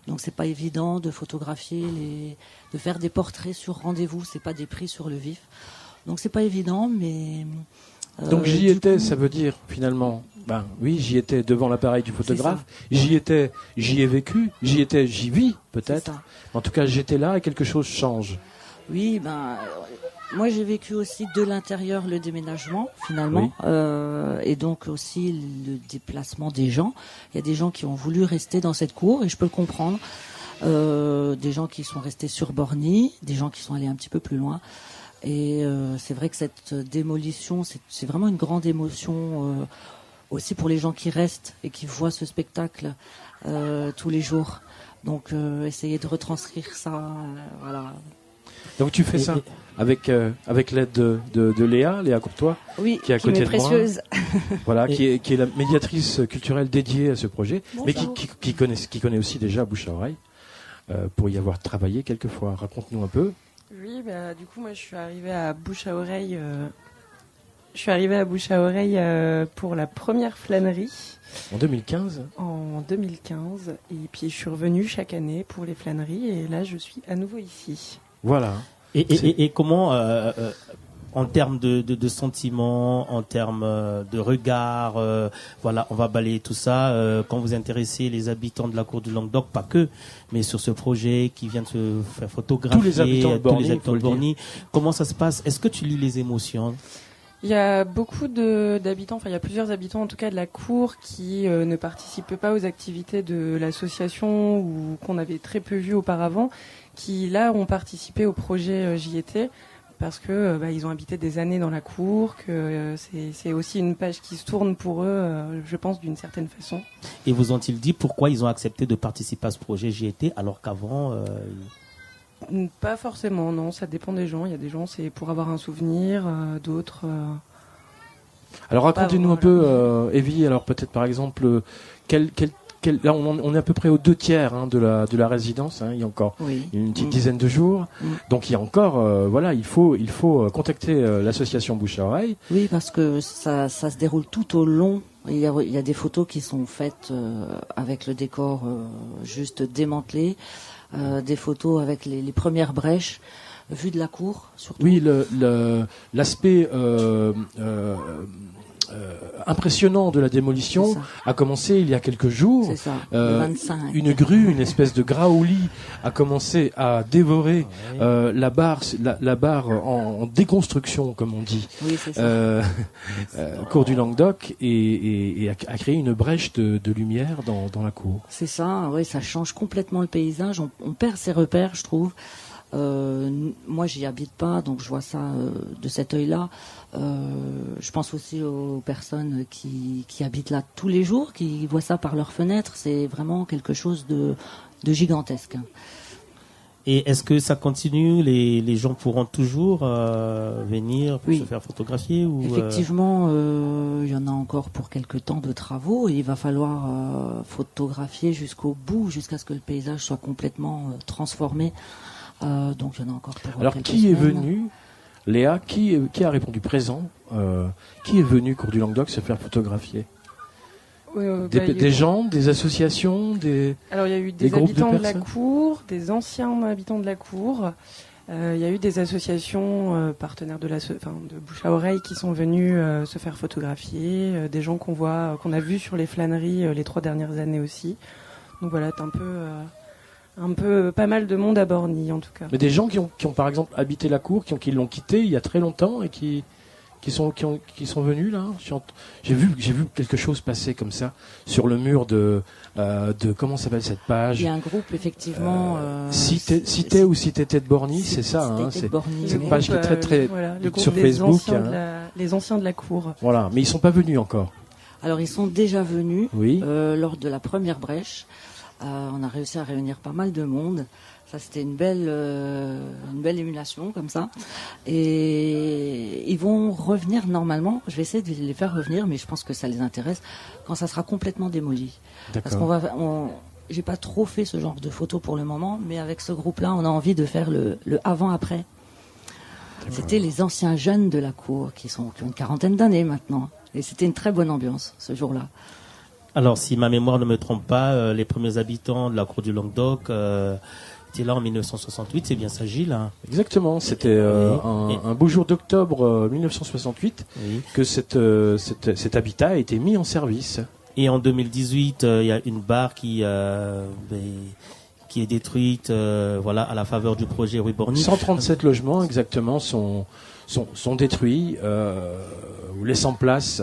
Donc c'est pas évident de photographier, de faire des portraits sur rendez-vous. C'est pas des prix sur le vif. Donc c'est pas évident, mais...
Donc j'y étais, ça veut dire finalement, oui, j'y étais devant l'appareil du photographe, j'y ai vécu, j'y vis peut-être. En tout cas, j'étais là et quelque chose change.
Oui, moi j'ai vécu aussi de l'intérieur le déménagement finalement, et donc aussi le déplacement des gens. Il y a des gens qui ont voulu rester dans cette cour et je peux le comprendre. Des gens qui sont restés sur Borny, des gens qui sont allés un petit peu plus loin. Et c'est vrai que cette démolition, c'est vraiment une grande émotion aussi pour les gens qui restent et qui voient ce spectacle tous les jours. Donc essayer de retranscrire ça, voilà.
Donc tu fais ça avec l'aide de Léa Courtois,
oui,
qui est à côté de
précieuse.
moi. Voilà, qui est la médiatrice culturelle dédiée à ce projet, mais qui connaît aussi déjà Bouche à Oreille pour y avoir travaillé quelquefois. Raconte-nous un peu.
Oui, du coup, moi, je suis arrivée à Bouche à Oreille. Pour la première flânerie.
En 2015.
En 2015, et puis je suis revenue chaque année pour les flâneries, et là, je suis à nouveau ici.
Voilà.
Et comment, en termes de sentiments, en termes de regard, on va balayer tout ça. Quand vous intéressez les habitants de la cour du Languedoc, pas que, mais sur ce projet qui vient de se faire photographier,
tous les habitants de Borny,
comment ça se passe? Est-ce que tu lis les émotions?
Il y a beaucoup d'habitants, enfin il y a plusieurs habitants en tout cas de la cour qui ne participent pas aux activités de l'association ou qu'on avait très peu vu auparavant, qui là ont participé au projet JT parce que ils ont habité des années dans la cour, que c'est aussi une page qui se tourne pour eux, je pense d'une certaine façon.
Et vous ont-ils dit pourquoi ils ont accepté de participer à ce projet JT alors qu'avant
Pas forcément, non, ça dépend des gens. Il y a des gens, c'est pour avoir un souvenir, d'autres...
Alors racontez-nous un peu, Evie, alors peut-être par exemple, là on est à peu près aux 2/3 de la résidence, hein, il y a encore une petite dizaine de jours, donc il y a encore, il faut contacter l'association Bouche à Oreille.
Oui, parce que ça se déroule tout au long. Il y a des photos qui sont faites avec le décor juste démantelé. Des photos avec les premières brèches vues de la cour, surtout.
Oui, l'aspect impressionnant de la démolition a commencé il y a quelques jours.
C'est ça, le 25.
Une grue, une espèce de graouli a commencé à dévorer la barre en déconstruction, comme on dit,
oui, c'est ça.
cour du Languedoc, et a créé une brèche de lumière dans la cour.
C'est ça, oui, ça change complètement le paysage. On perd ses repères, je trouve. Moi, j'y habite pas, donc je vois ça de cet œil-là. Je pense aussi aux personnes qui habitent là tous les jours, qui voient ça par leurs fenêtres. C'est vraiment quelque chose de gigantesque.
Et est-ce que ça continue? Les gens pourront toujours venir pour se faire photographier ou
Effectivement, il y en a encore pour quelques temps de travaux. Et il va falloir photographier jusqu'au bout, jusqu'à ce que le paysage soit complètement transformé. Donc il y en a encore pour
Alors
quelques
qui est
semaines.
venu, Léa, qui a répondu présent, qui est venu cour du Languedoc se faire photographier? Des gens, des associations,
Alors il y a eu des
groupes
habitants
de
de la
personnes
cour, des anciens habitants de la cour. Il y a eu des associations partenaires de Bouche à Oreille qui sont venus se faire photographier, des gens qu'on a vus sur les flâneries les 3 dernières années aussi. Donc voilà, c'est un peu pas mal de monde à Borny en tout cas.
Mais des gens qui ont par exemple habité la cour, qui l'ont quitté il y a très longtemps et qui sont venus là. J'ai vu quelque chose passer comme ça sur le mur de comment s'appelle cette page?
Il y a un groupe effectivement.
Cité ou Cité de Borny, c'est ça. Hein, c'est cette page qui est très
le groupe
sur
des
Facebook.
Les anciens de la cour.
Voilà, mais ils sont pas venus encore.
Alors ils sont déjà venus
Oui.
lors de la première brèche. On a réussi à réunir pas mal de monde. Ça, c'était une belle émulation comme ça. Et ils vont revenir normalement. Je vais essayer de les faire revenir, mais je pense que ça les intéresse quand ça sera complètement démoli. Parce j'ai pas trop fait ce genre de photos pour le moment, mais avec ce groupe-là, on a envie de faire le avant-après. C'était les anciens jeunes de la cour qui ont une quarantaine d'années maintenant. Et c'était une très bonne ambiance ce jour-là.
Alors, si ma mémoire ne me trompe pas, les premiers habitants de la cour du Languedoc étaient là en 1968, c'est bien ça, Gilles, hein?
Exactement, c'était un beau jour d'octobre 1968 que cet habitat a été mis en service.
Et en 2018, il y a une barre qui est détruite, à la faveur du projet Rue Borny.
137 logements exactement sont détruits, laissant place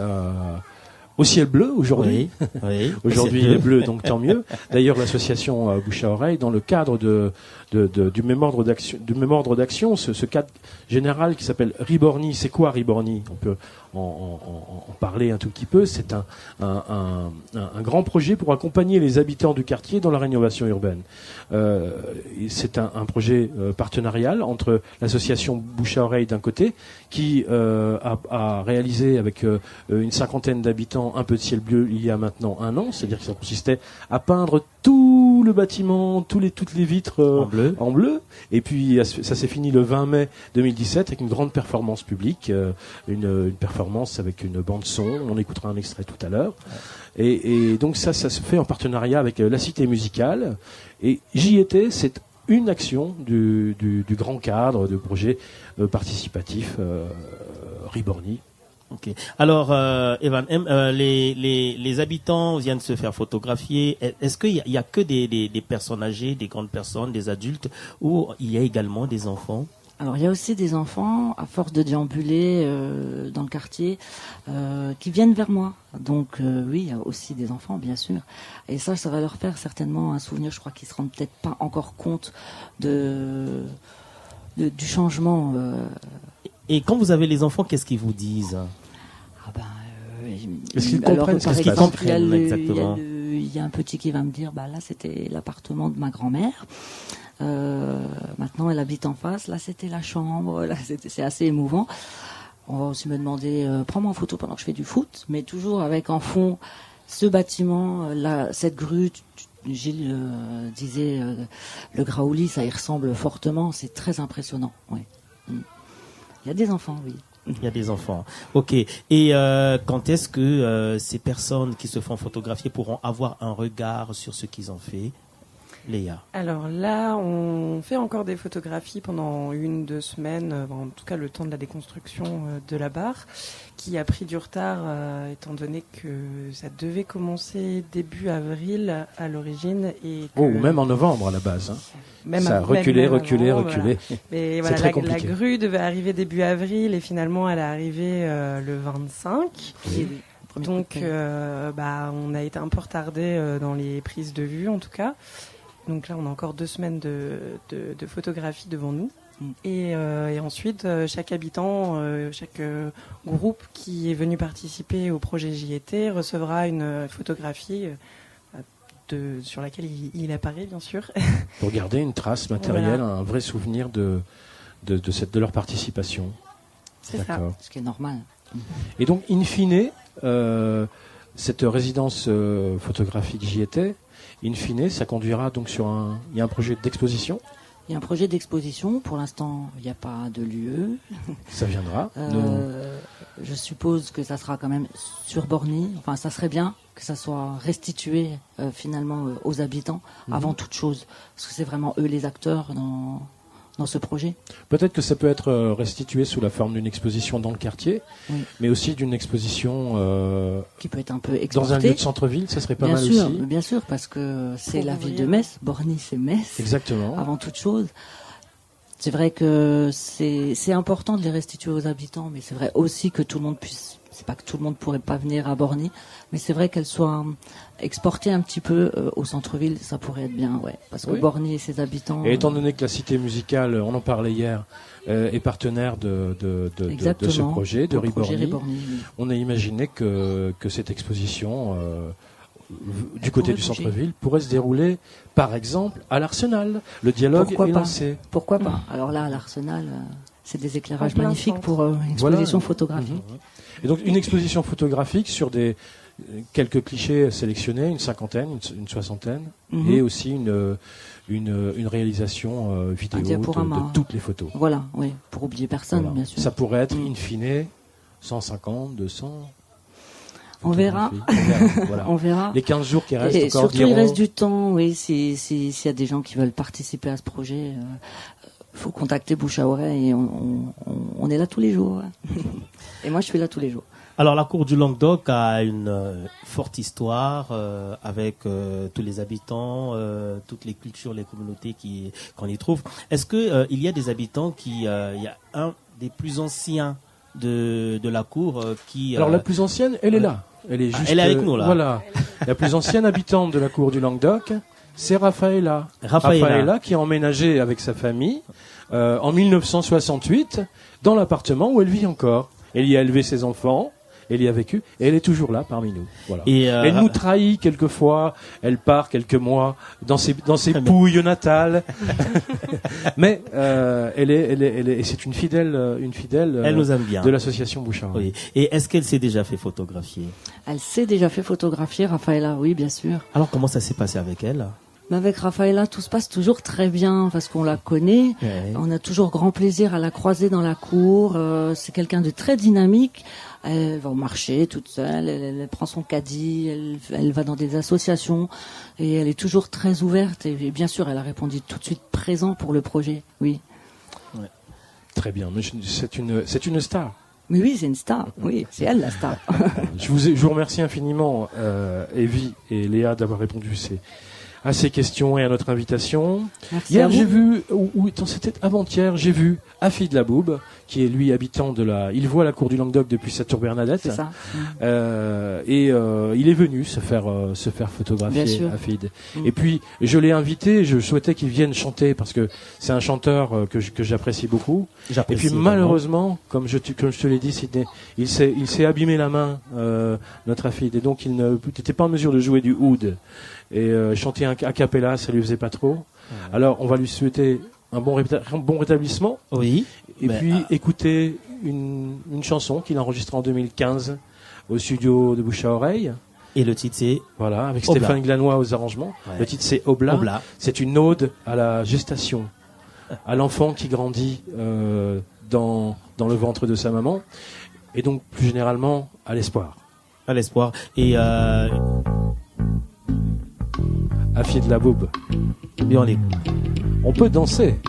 au ciel bleu aujourd'hui.
Oui.
Aujourd'hui il est bleu, donc tant mieux. D'ailleurs l'association Bouche à Oreille, dans le cadre du même ordre d'action, ce cadre général qui s'appelle Riborny. C'est quoi Riborny? On peut en parler un tout petit peu. C'est un grand projet pour accompagner les habitants du quartier dans la rénovation urbaine. C'est un projet partenarial entre l'association Bouche à Oreille d'un côté, qui a réalisé avec une cinquantaine d'habitants un peu de ciel bleu il y a maintenant 1 an. C'est-à-dire que ça consistait à peindre tout le bâtiment, toutes les vitres en bleu. Et puis ça s'est fini le 20 mai 2017 avec une grande performance publique, une performance avec une bande son. On écoutera un extrait tout à l'heure. Et donc ça se fait en partenariat avec la Cité musicale. Et JT, c'est une action du grand cadre de projet participatif Riborny.
Ok. Alors, Evan, les habitants viennent se faire photographier. Est-ce qu'il y a que des personnes âgées, des grandes personnes, des adultes, ou il y a également des enfants?
Alors il y a aussi des enfants, à force de déambuler dans le quartier, qui viennent vers moi. Donc oui, il y a aussi des enfants, bien sûr. Et ça va leur faire certainement un souvenir. Je crois qu'ils se rendent peut-être pas encore compte du changement.
Et quand vous avez les enfants, qu'est-ce qu'ils vous disent?
Est-ce qu'ils comprennent ce qui se passe?
Il y a un petit qui va me dire, là c'était l'appartement de ma grand-mère. Maintenant elle habite en face. Là c'était la chambre. Là c'est assez émouvant. On va aussi me demander, prends-moi en photo pendant que je fais du foot, mais toujours avec en fond ce bâtiment, cette grue. Gilles disait, le Graouli, ça y ressemble fortement. C'est très impressionnant. Ouais. Il y a des enfants, oui.
Il y a des enfants. Ok. Et quand est-ce que ces personnes qui se font photographier pourront avoir un regard sur ce qu'ils ont fait, Léa?
Alors là, on fait encore des photographies pendant 1-2 semaines, en tout cas le temps de la déconstruction de la barre, qui a pris du retard étant donné que ça devait commencer début avril à l'origine. Ou
même en novembre à la base. Ça a reculé.
Voilà. Mais voilà,
très compliqué.
La grue devait arriver début avril et finalement elle est arrivée le 25.
Oui.
Donc on a été un peu retardé dans les prises de vue en tout cas. Donc là, on a encore 2 semaines de photographie devant nous. Et ensuite, chaque habitant, chaque groupe qui est venu participer au projet JET recevra une photographie sur laquelle il apparaît, bien sûr.
Pour garder une trace matérielle, un vrai souvenir de leur participation.
C'est ça.
Ce qui est normal.
Et donc, in fine, cette résidence photographique JET, in fine, ça conduira donc il y a un projet d'exposition.
Il y a un projet d'exposition. Pour l'instant, il n'y a pas de lieu.
Ça viendra.
Je suppose que ça sera quand même sur Borny. Enfin, ça serait bien que ça soit restitué finalement aux habitants avant toute chose. Parce que c'est vraiment eux les acteurs dans ce projet.
Peut-être que ça peut être restitué sous la forme d'une exposition dans le quartier, mais aussi d'une exposition
qui peut être un peu exportée.
Dans un lieu de centre-ville, ça serait pas mal aussi.
Bien sûr, parce que c'est la ville de Metz. Borny, c'est Metz.
Exactement.
Avant toute chose. C'est vrai que c'est important de les restituer aux habitants, mais c'est vrai aussi que tout le monde puisse. C'est pas que tout le monde pourrait pas venir à Borny, mais c'est vrai qu'elle soit exportée un petit peu au centre-ville, ça pourrait être bien, parce que Borny et ses habitants.
Et étant donné que la Cité musicale, on en parlait hier, est partenaire de ce projet, de Riborny, on a imaginé que cette exposition du côté du centre-ville pourrait se dérouler, par exemple, à l'Arsenal. Le dialogue est lancé.
Pourquoi pas? Alors là, à l'Arsenal, c'est des éclairages magnifiques pour une exposition photographique.
Et donc une exposition photographique sur quelques clichés sélectionnés, une cinquantaine, une soixantaine, et aussi une réalisation vidéo de toutes les photos.
Voilà, pour oublier personne, bien sûr.
Ça pourrait être in fine 150, 200.
On verra.
Voilà.
On verra.
Les 15 jours qui restent
et
encore.
Surtout, il reste du temps, s'il y a des gens qui veulent participer à ce projet, faut contacter Bouche à Oreille et on est là tous les jours. Et moi, je suis là tous les jours.
Alors, la cour du Languedoc a une forte histoire avec tous les habitants, toutes les cultures, les communautés qu'on y trouve. Est-ce que il y a des habitants il y a un des plus anciens de la cour qui...
Alors, la plus ancienne, elle est là. Elle est juste.
Elle est avec nous, là.
Voilà. La plus ancienne habitante de la cour du Languedoc, c'est Raphaëla. Raphaëla qui a emménagé avec sa famille en 1968 dans l'appartement où elle vit encore. Elle y a élevé ses enfants, elle y a vécu, et elle est toujours là parmi nous. Voilà. Et elle nous trahit quelquefois, elle part quelques mois dans ses pouilles natales. Mais c'est une fidèle
elle nous aime bien.
De l'association Bouchard.
Oui. Et est-ce qu'elle s'est déjà fait photographier?
Elle s'est déjà fait photographier, Raphaëla, oui, bien sûr.
Alors comment ça s'est passé avec elle?
Mais avec Raphaëla, tout se passe toujours très bien parce qu'on la connaît. On a toujours grand plaisir à la croiser dans la cour. C'est quelqu'un de très dynamique. Elle va au marché toute seule. Elle prend son caddie. Elle va dans des associations et elle est toujours très ouverte. Et bien sûr, elle a répondu tout de suite présent pour le projet. Oui.
Ouais. Très bien. Mais c'est une star.
Mais oui, c'est une star. Oui, c'est elle la star.
Je vous remercie infiniment, Evie et Léa, d'avoir répondu à ces questions et à notre invitation.
Merci
Hier,
à vous.
j'ai vu, c'était avant-hier, j'ai vu Afid Laboub, qui est lui habitant de il voit la cour du Languedoc depuis sa tour Bernadette.
C'est ça.
Il est venu se faire photographier,
Bien sûr.
Afid. Et puis, je l'ai invité, je souhaitais qu'il vienne chanter parce que c'est un chanteur que j'apprécie beaucoup. Et puis, malheureusement, comme je te l'ai dit, Sidney, il s'est abîmé la main, notre Afid, et donc il n'était pas en mesure de jouer du oud. Et chanter a cappella, ça lui faisait pas trop. Alors, on va lui souhaiter un bon rétablissement.
Oui.
Et puis écouter une chanson qu'il a enregistrée en 2015 au studio de Bouche à Oreille.
Et le titre c'est
voilà, avec
Obla.
Stéphane Glanois aux arrangements.
Ouais.
Le titre c'est Obla.
Obla.
C'est une ode à la gestation, à l'enfant qui grandit dans le ventre de sa maman, et donc plus généralement à l'espoir.
À l'espoir. Et
Afid Laboub.
Bien on est.
On peut danser.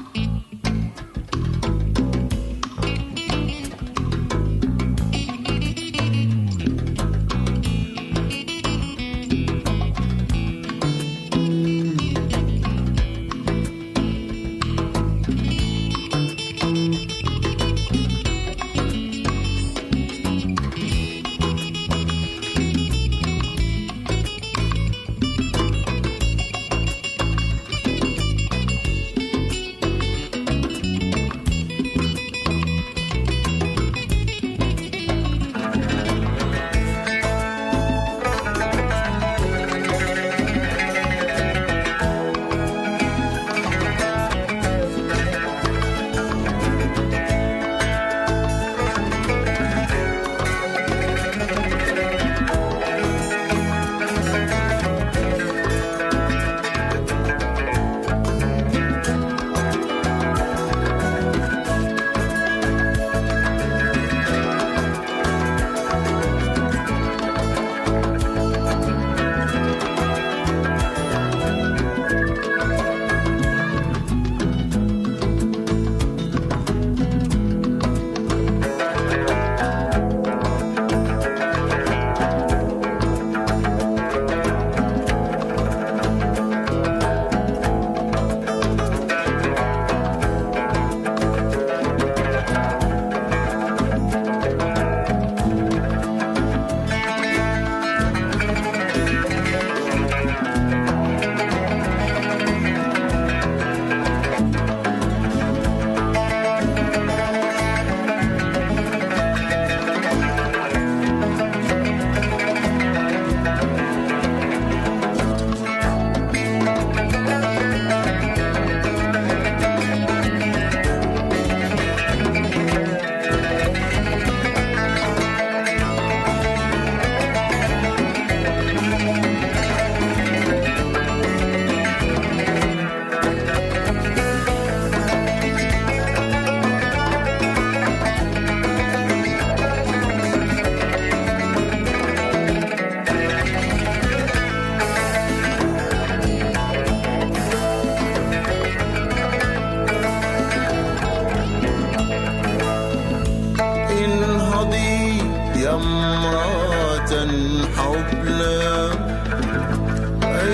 حبلى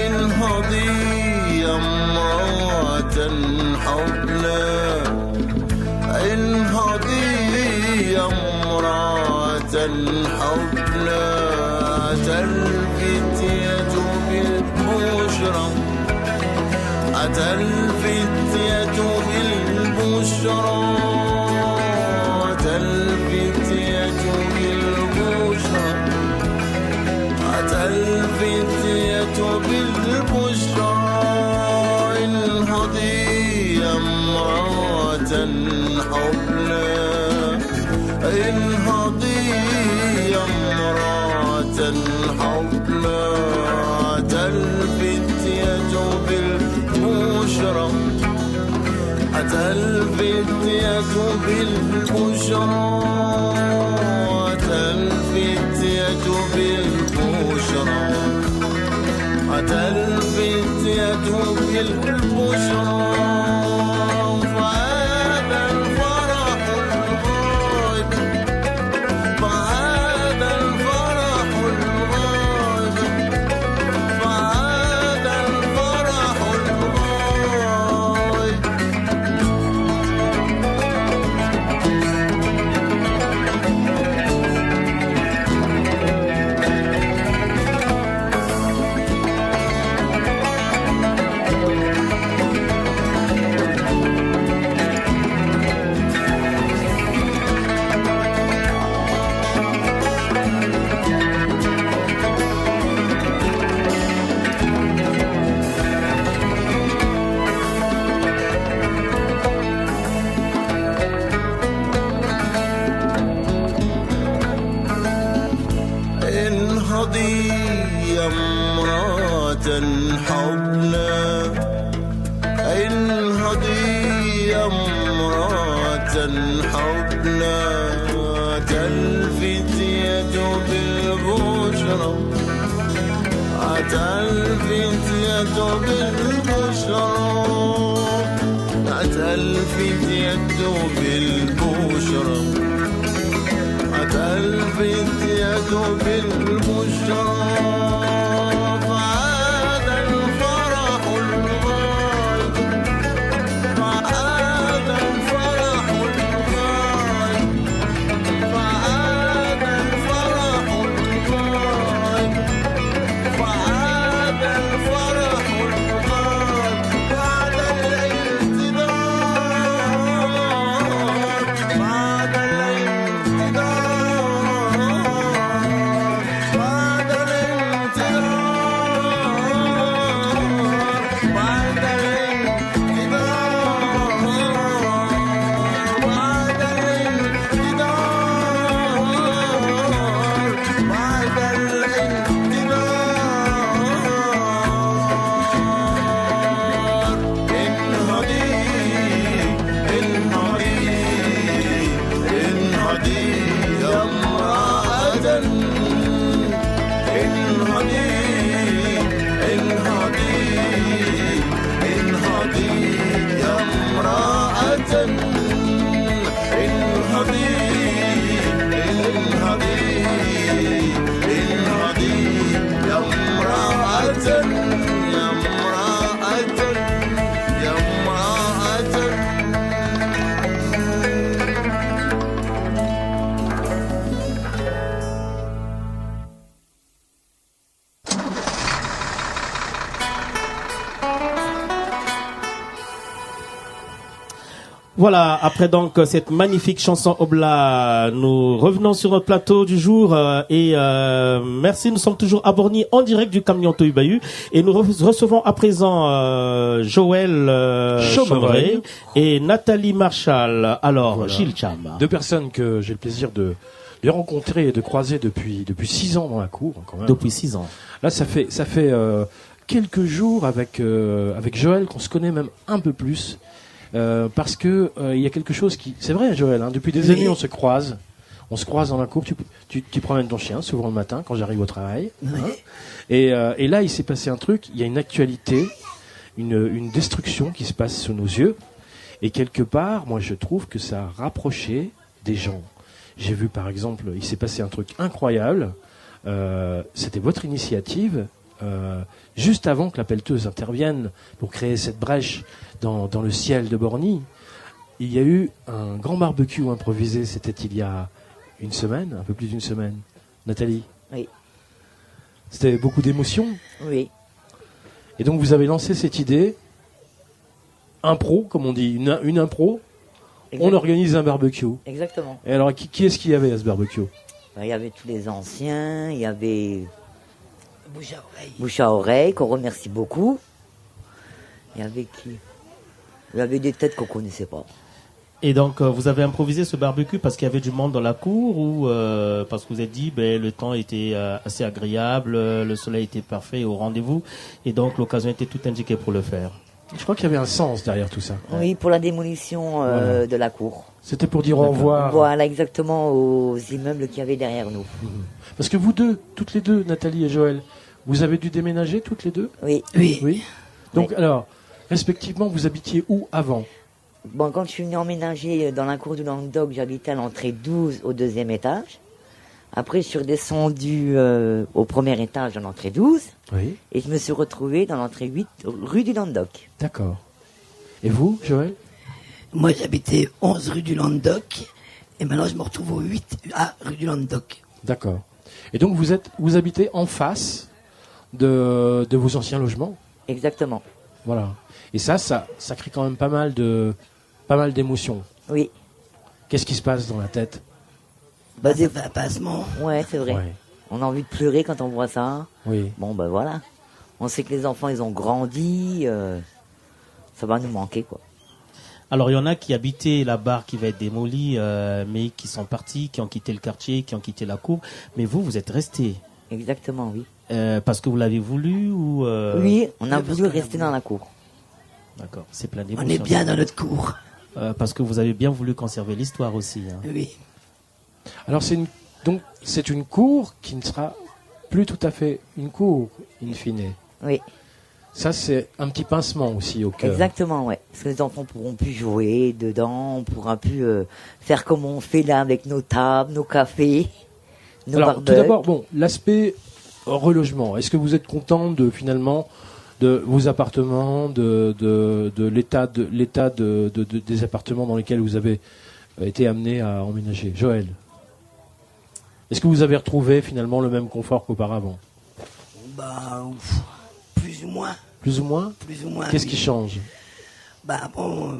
انهضي يا امرأة حبلى انهضي يا امرأة حبلى أتى الفتية بالبشرى أتى الفتية بالبشرى أتى الفتية بالبشرى أتى الفتية بالبشرى انهضي يا امرأة حبلى انهضي يا امرأة حبلى أتى الفتية بالبشرى أتى الفتية بالبشرى أتى الفتية بالبشرى أتى الفتية بالبشرى فهذا الفرح الغائب فهذا الفرح الغائب فهذا الفرح يا امرأة حبلى انهضي يا امرأة حبلى تلفت يد بالبشرى تلفت يد بالبشرى تلفت يد بالبشرى تلفت يد بالبشرى فعاد الفرح الغايب فعاد الفرح الغايب فعاد الفرح الغايب فعاد الفرح الغايب بعد الانتظار بعد
Voilà, après donc cette magnifique chanson Obla, nous revenons sur notre plateau du jour et merci, nous sommes toujours à Borny en direct du camion Tohubahu et nous recevons à présent Joël Chomrey et Nathalie Marshall. Alors, voilà. Gilles Cham.
Deux personnes que j'ai le plaisir de rencontrer et de croiser depuis 6 ans dans la cour. Quand même.
Depuis 6 ans.
Là, ça fait quelques jours avec Joël qu'on se connaît même un peu plus. Parce que il y a quelque chose qui, c'est vrai, Joël, hein, depuis des années on se croise dans la cour, tu promènes ton chien souvent le matin quand j'arrive au travail, hein, et là il s'est passé un truc, il y a une actualité, une destruction qui se passe sous nos yeux, et quelque part moi je trouve que ça a rapproché des gens. J'ai vu par exemple, il s'est passé un truc incroyable, c'était votre initiative, juste avant que la pelleteuse intervienne pour créer cette brèche dans le ciel de Borny, il y a eu un grand barbecue improvisé, c'était il y a une semaine, un peu plus d'une semaine. Nathalie ?
Oui.
C'était beaucoup d'émotions ?
Oui.
Et donc vous avez lancé cette idée, impro, comme on dit, une impro, on organise un barbecue.
Exactement.
Et alors qui est-ce qu'il y avait à ce barbecue ?
Il y avait tous les anciens, il y avait Bouche à oreille, qu'on remercie beaucoup. Il y avait qui ? Il y avait des têtes qu'on connaissait pas.
Et donc, vous avez improvisé ce barbecue parce qu'il y avait du monde dans la cour ou parce que vous avez dit le temps était assez agréable, le soleil était parfait au rendez-vous et donc l'occasion était toute indiquée pour le faire.
Je crois qu'il y avait un sens derrière tout ça.
Oui, pour la démolition voilà. De la cour.
C'était pour dire au revoir.
Voilà, exactement, aux immeubles qu'il y avait derrière nous.
Parce que vous deux, toutes les deux, Nathalie et Joël, vous avez dû déménager toutes les deux ?
Oui.
Oui. Donc alors, respectivement, vous habitiez où avant ?
Bon, quand je suis venu emménager dans la cour du Languedoc, j'habitais à l'entrée 12 au 2e étage. Après, je suis redescendu au 1er étage dans l'entrée 12.
Oui.
Et je me suis retrouvé dans l'entrée 8 rue du Languedoc.
D'accord. Et vous, Joël ?
Moi, j'habitais 11 rue du Languedoc. Et maintenant, je me retrouve au 8A rue du Languedoc.
D'accord. Et donc, vous habitez en face de vos anciens logements ?
Exactement.
Voilà. Et ça crée quand même pas mal d'émotions.
Oui.
Qu'est-ce qui se passe dans la tête ?
Ça fait un passement.
Ouais, c'est vrai. Ouais. On a envie de pleurer quand on voit ça.
Oui.
Bon, voilà. On sait que les enfants, ils ont grandi. Ça va nous manquer, quoi.
Alors, il y en a qui habitaient la barre qui va être démolie, mais qui sont partis, qui ont quitté le quartier, qui ont quitté la cour. Mais vous êtes restés.
Exactement, oui.
Parce que vous l'avez voulu ou
Oui, on a voulu rester dans la cour.
D'accord, c'est plein
On
d'émotions.
est bien dans notre cour.
Parce que vous avez bien voulu conserver l'histoire aussi. Hein.
Oui.
Alors c'est une cour qui ne sera plus tout à fait une cour, in fine.
Oui.
Ça, c'est un petit pincement aussi au cœur.
Exactement, ouais. Parce que les enfants pourront plus jouer dedans, on pourra plus faire comme on fait là avec nos tables, nos cafés, nos
Alors,
barbecues.
tout d'abord, bon, l'aspect relogement. Est-ce que vous êtes content finalement de vos appartements, de l'état des appartements dans lesquels vous avez été amené à emménager? Joël, est-ce que vous avez retrouvé finalement le même confort qu'auparavant?
Bah, plus ou moins.
Plus ou moins?
Plus ou moins.
Qu'est-ce
oui.
qui change?
Bah bon.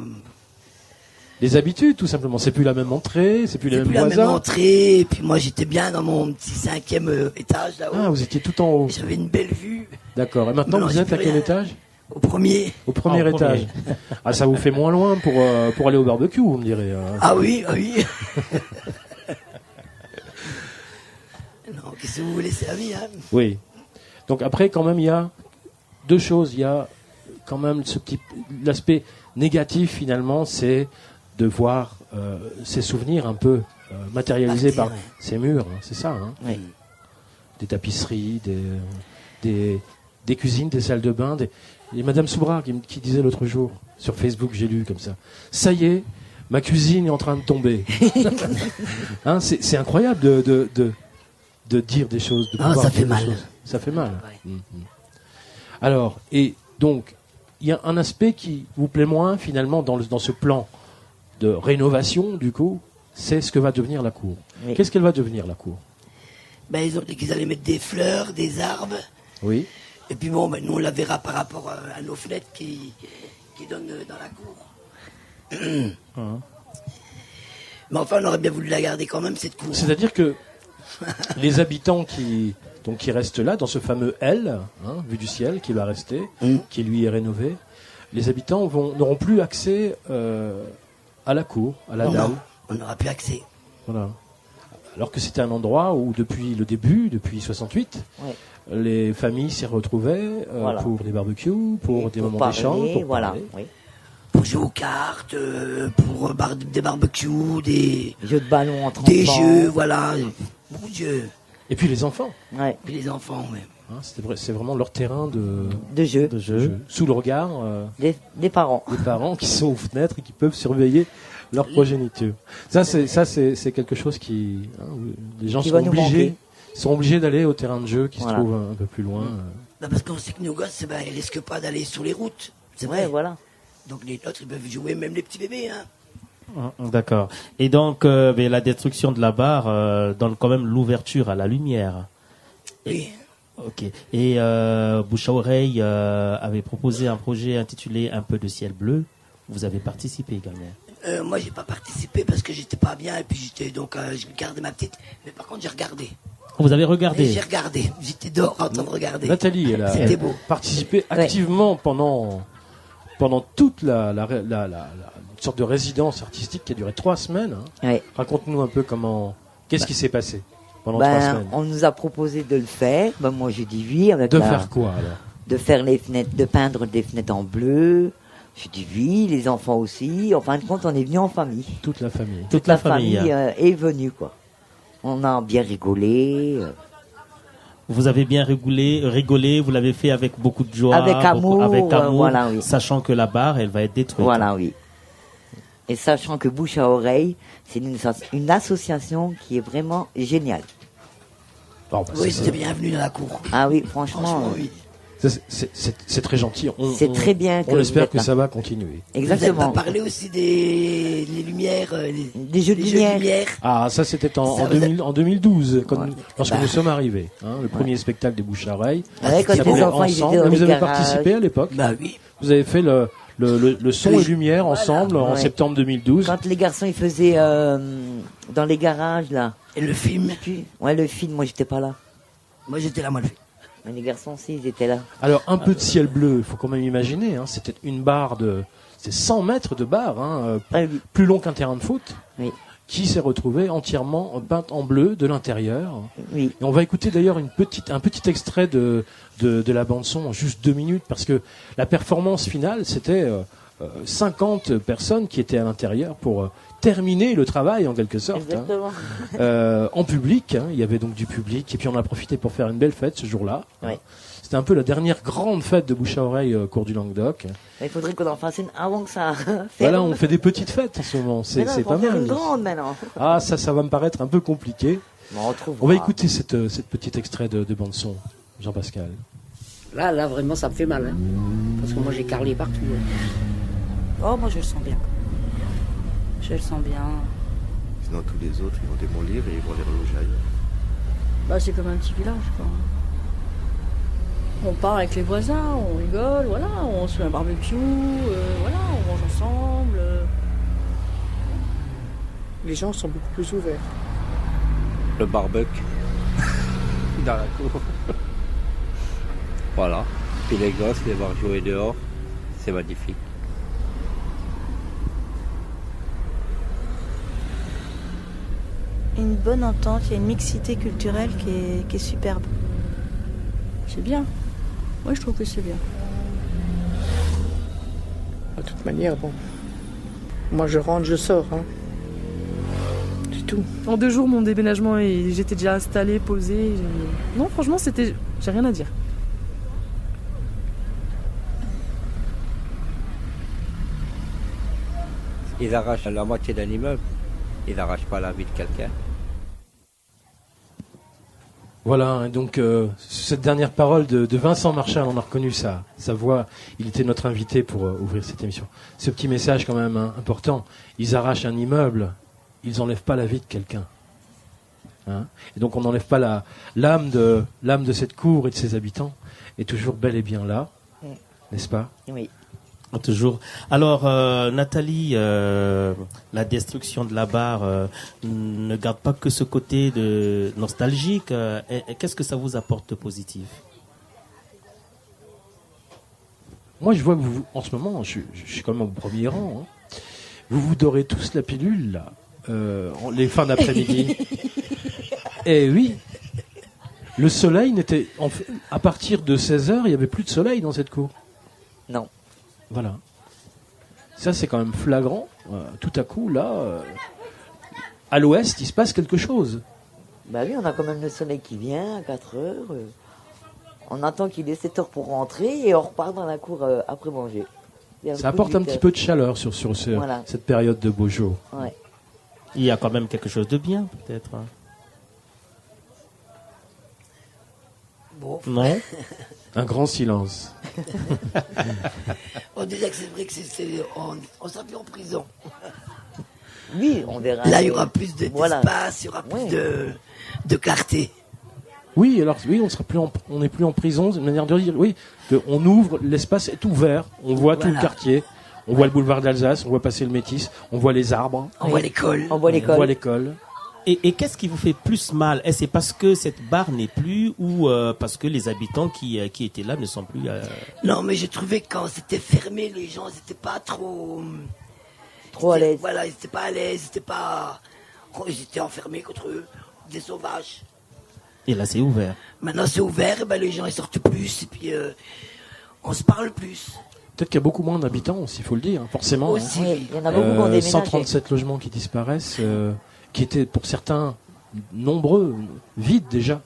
Les habitudes, tout simplement. C'est plus la même entrée, c'est plus les
C'est
mêmes
plus la
voisins.
même entrée, et puis moi j'étais bien dans mon petit 5e étage là-haut.
Ah, vous étiez tout en haut.
J'avais une belle vue.
D'accord. Et maintenant,
Non,
vous
j'ai
êtes
plus
à quel
rien.
étage?
Au premier.
Au premier
Au premier.
étage. Ah, ça vous fait moins loin pour aller au barbecue, vous me direz. Hein.
Ah oui, ah oui. Non, qu'est-ce que vous voulez, c'est la vie, hein.
Oui. Donc après, quand même, il y a deux choses. Il y a quand même l'aspect négatif finalement, c'est de voir ces souvenirs un peu matérialisés
Partir,
par
ouais.
ces murs. Hein, c'est ça. Hein.
Oui.
Des tapisseries, des cuisines, des salles de bain. Et Madame Soubra qui disait l'autre jour sur Facebook, j'ai lu comme ça. Ça y est, ma cuisine est en train de tomber. Hein, c'est incroyable de dire des choses. De
Ah,
pouvoir
ça
dire
fait
des
mal.
choses. Ça fait mal.
Ouais.
Alors, et donc, il y a un aspect qui vous plaît moins finalement dans ce plan de rénovation, du coup, c'est ce que va devenir la cour.
Oui.
Qu'est-ce qu'elle va devenir, la cour?
Ben, ils ont dit qu'ils allaient mettre des fleurs, des arbres.
Oui.
Et puis bon, ben, nous on la verra par rapport à nos fenêtres qui donnent dans la cour. Mais enfin, on aurait bien voulu la garder quand même, cette cour.
C'est-à-dire que les habitants qui restent là, dans ce fameux L, hein, vu du ciel, qui va rester, qui lui est rénové, les habitants n'auront plus accès à la cour, à la dalle.
Non, on n'aura plus accès.
Voilà. Alors que c'était un endroit où, depuis le début, depuis 68,
Ouais.
les familles s'y retrouvaient
Voilà.
pour des barbecues, pour des moments
parler,
d'échange. Pour
voilà.
parler.
Oui.
Pour jouer aux cartes, pour des barbecues, des
Jeux de ballon entre
des
enfants.
jeux, voilà. Beaucoup de jeux.
Et puis les enfants.
Ouais.
Puis les enfants, ouais.
Hein, c'est vraiment leur terrain
De jeux.
De jeu.
sous le regard
Des parents.
des parents qui sont aux fenêtres et qui peuvent surveiller leur progéniture. Ça, c'est quelque chose qui, hein, les gens
Qui
sont
va nous
obligés d'aller au terrain de jeu qui
Voilà.
se trouve un peu plus loin.
Bah, parce qu'on sait que nos gosses, ben, ils risquent pas d'aller sur les routes. C'est
Ouais,
vrai.
voilà.
Donc les autres, ils peuvent jouer, même les petits bébés. Hein.
D'accord. Et donc, mais la destruction de la barre donne quand même l'ouverture à la lumière.
Oui.
Ok. Et Bouche à Oreille avait proposé un projet intitulé Un peu de ciel bleu. Vous avez participé également.
Moi, j'ai pas participé parce que j'étais pas bien et puis j'étais donc je gardais ma petite. Mais par contre, j'ai regardé.
Vous avez
Et
regardé.
j'ai regardé. J'étais dehors en train de regarder.
Nathalie, elle a
C'était beau.
participé activement pendant toute la une sorte de résidence artistique qui a duré 3 semaines. Hein.
Ouais.
Raconte-nous un peu qu'est-ce qui s'est passé pendant 3 semaines.
On nous a proposé de le faire. Ben, moi, j'ai dit oui. Avec
De faire quoi alors?
De faire les fenêtres, de peindre des fenêtres en bleu. J'ai dit oui, les enfants aussi. En fin de compte, on est venu en famille.
Toute la famille.
Toute la famille.
Est venue, quoi. On a bien rigolé.
Vous avez bien rigolé, vous l'avez fait avec beaucoup de joie.
Avec amour,
avec amour,
voilà, oui.
sachant que la barre, elle va être détruite.
Voilà, oui. Et sachant que Bouche à Oreille, c'est une association qui est vraiment géniale.
Oh, bah,
Oui,
c'est-
c'était bienvenu dans la cour.
Ah oui, franchement,
Franchement, oui.
c'est très gentil.
C'est très bien que
On
vous
espère
êtes
que
là.
ça va continuer.
Vous n'avez
exactement.
pas parlé aussi des lumières,
Des jeux de lumière.
Ah, ça c'était en
Ça, vous êtes-
2012,
Ouais.
lorsque
Bah.
nous sommes arrivés. Hein, le premier spectacle des Bouches à Oreilles.
Ouais, quand
Ça
les
s'appelait
enfants, ils étaient
Ensemble.
dans
Et
les
vous avez
garages.
participé à l'époque.
Bah oui.
Vous avez fait le son
Oui.
et lumière ensemble en
Ouais.
septembre 2012.
Quand les garçons, ils faisaient dans les garages, là.
Et le film.
Ouais, le film, moi, j'étais pas là.
Moi, j'étais là, moi, le film.
Mais les garçons aussi, ils étaient là.
Alors, un peu de ciel bleu, il faut quand même imaginer. Hein, c'était une barre c'est 100 mètres de barre, hein,
Ah oui.
plus long qu'un terrain de foot,
Oui.
qui s'est retrouvée entièrement peinte en bleu de l'intérieur.
Oui.
Et on va écouter d'ailleurs un petit extrait de la bande-son en juste 2 minutes, parce que la performance finale, c'était 50 personnes qui étaient à l'intérieur pour terminer le travail en quelque sorte.
Exactement.
En public, il y avait donc du public, et puis on a profité pour faire une belle fête ce jour-là.
Oui.
C'était un peu la dernière grande fête de bouche à oreille cours du Languedoc.
Il faudrait qu'on en fasse une avant que ça ferme.
Voilà, on fait des petites fêtes en ce moment, c'est pas mal.
Une grande maintenant.
Ah, ça va me paraître un peu compliqué.
On
va écouter cette petit extrait de bande-son, Jean-Pascal.
Là, vraiment, ça me fait mal. Hein. Parce que moi, j'ai carlé partout. Hein.
Oh, moi, je le sens bien. Je le sens bien.
Sinon, tous les autres, ils vont démolir et ils vont les reloger ailleurs.
Bah, c'est comme un petit village, quoi. On part avec les voisins, on rigole, voilà, on se fait un barbecue, voilà, on mange ensemble.
Les gens sont beaucoup plus ouverts.
Le barbecue dans la cour. Voilà. Puis les gosses, les voir jouer dehors, c'est magnifique.
Une bonne entente, il y a une mixité culturelle qui est superbe.
C'est bien. Moi, je trouve que c'est bien.
De toute manière, bon. Moi, je rentre, je sors. Hein. C'est tout.
En 2 jours, mon déménagement, et j'étais déjà installée, posée. Non, franchement, j'ai rien à dire.
Ils arrachent la moitié d'un immeuble. Ils n'arrachent pas la vie de quelqu'un.
Voilà, donc cette dernière parole de Vincent Marchal, on a reconnu sa voix. Il était notre invité pour ouvrir cette émission. Ce petit message quand même important. Ils arrachent un immeuble, ils n'enlèvent pas la vie de quelqu'un. Hein, et donc on n'enlève pas l'âme de cette cour et de ses habitants est toujours bel et bien là, n'est-ce pas?
Oui.
Toujours. Alors, Nathalie, la destruction de la barre ne garde pas que ce côté de nostalgique. Qu'est-ce que ça vous apporte de positif?
Moi, je vois que vous, en ce moment, je suis quand même au premier rang. Hein. Vous dorez tous la pilule, là, les fins d'après-midi. Et oui, le soleil n'était... À partir de 16h, il n'y avait plus de soleil dans cette cour.
Non.
Voilà. Ça, c'est quand même flagrant. Tout à coup, là, à l'ouest, il se passe quelque chose.
Bah oui, on a quand même le soleil qui vient à 4 heures. On attend qu'il est 7 heures pour rentrer et on repart dans la cour après manger.
Ça apporte un petit peu de chaleur sur
voilà.
cette période de beau jour.
Ouais.
Il y a quand même quelque chose de bien, peut-être.
Bon.
Non.
Un grand silence.
On disait que c'est vrai que on sera plus en prison.
Oui, on verra.
Là, il y aura plus d'espace, il y aura plus de clarté.
Oui, alors oui, on n'est plus en prison, c'est une manière de dire. Oui, on ouvre, l'espace est ouvert, on voit tout le quartier, on voit le boulevard d'Alsace, on voit passer le Métis, on voit les arbres,
on voit l'école,
on voit
l'école.
Et qu'est-ce qui vous fait plus mal? Est-ce c'est parce que cette barre n'est plus ou parce que les habitants qui étaient là ne sont plus
Non, mais j'ai trouvé que quand c'était fermé, les gens n'étaient pas trop
à l'aise.
Voilà, ils n'étaient pas à l'aise, ils étaient enfermés contre eux, des sauvages.
Et là, c'est ouvert.
Maintenant, c'est ouvert, et ben, les gens ils sortent plus, et puis on se parle plus.
Peut-être qu'il y a beaucoup moins d'habitants aussi, il faut le dire, forcément.
Aussi,
oui, il y en a beaucoup qui ont déménagé.
137 logements qui disparaissent, qui étaient pour certains nombreux, vides déjà,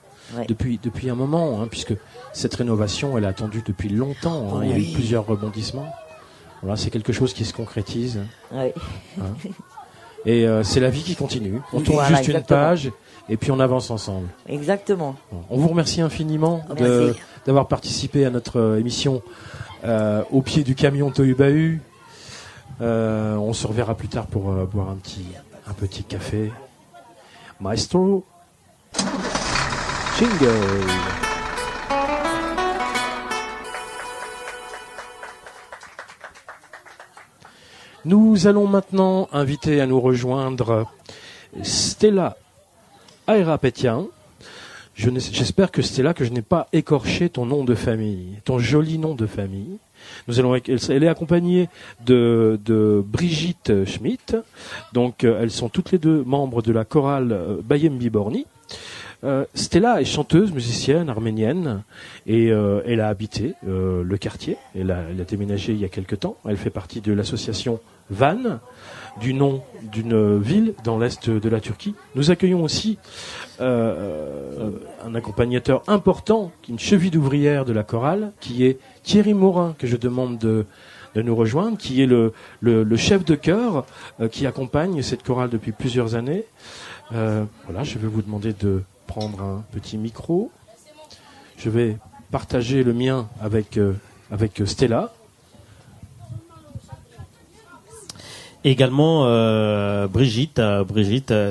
depuis un moment, hein, puisque cette rénovation, elle est attendue depuis longtemps. Hein, il y a eu plusieurs rebondissements. Voilà, c'est quelque chose qui se concrétise.
Oui.
Hein. Et c'est la vie qui continue. On tourne juste une page et puis on avance ensemble.
Exactement.
On vous remercie infiniment d'avoir participé à notre émission au pied du camion Tohubahu. On se reverra plus tard pour boire un petit café. Maestro. Jingle. Nous allons maintenant inviter à nous rejoindre Stella Aerapetian. J'espère que c'est là que je n'ai pas écorché ton nom de famille, ton joli nom de famille. Elle est accompagnée de Brigitte Schmidt. Donc, elles sont toutes les deux membres de la chorale Bayembi Borni. Stella est chanteuse, musicienne arménienne et elle a habité le quartier. Elle a déménagé il y a quelque temps. Elle fait partie de l'association Van, du nom d'une ville dans l'est de la Turquie. Nous accueillons aussi un accompagnateur important, une cheville d'ouvrière de la chorale, qui est Thierry Morin, que je demande de nous rejoindre, qui est le chef de chœur qui accompagne cette chorale depuis plusieurs années. Voilà, je vais vous demander de prendre un petit micro. Je vais partager le mien avec Stella.
Également Brigitte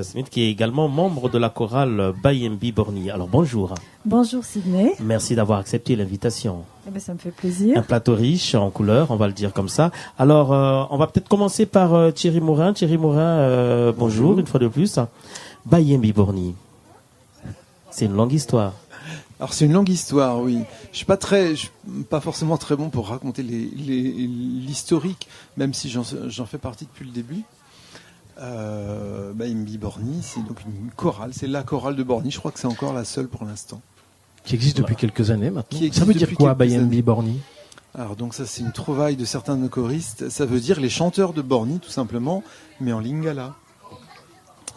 Smith, qui est également membre de la chorale Bayembi Borni. Alors bonjour.
Bonjour Sydney.
Merci d'avoir accepté l'invitation.
Eh ben, ça me fait plaisir.
Un plateau riche en couleurs, on va le dire comme ça. Alors on va peut-être commencer par Thierry Morin. Thierry Morin, bonjour une fois de plus. Bayembi Borni, c'est une longue histoire.
Alors c'est une longue histoire, oui. Je suis pas forcément très bon pour raconter l'historique, même si j'en fais partie depuis le début. Bayembi Borni, c'est donc une chorale, c'est la chorale de Borni. Je crois que c'est encore la seule pour l'instant.
Qui existe depuis quelques années maintenant. Ça veut dire quoi, Bayembi Borni?
Alors donc ça, c'est une trouvaille de certains de nos choristes. Ça veut dire les chanteurs de Borni, tout simplement, mais en lingala.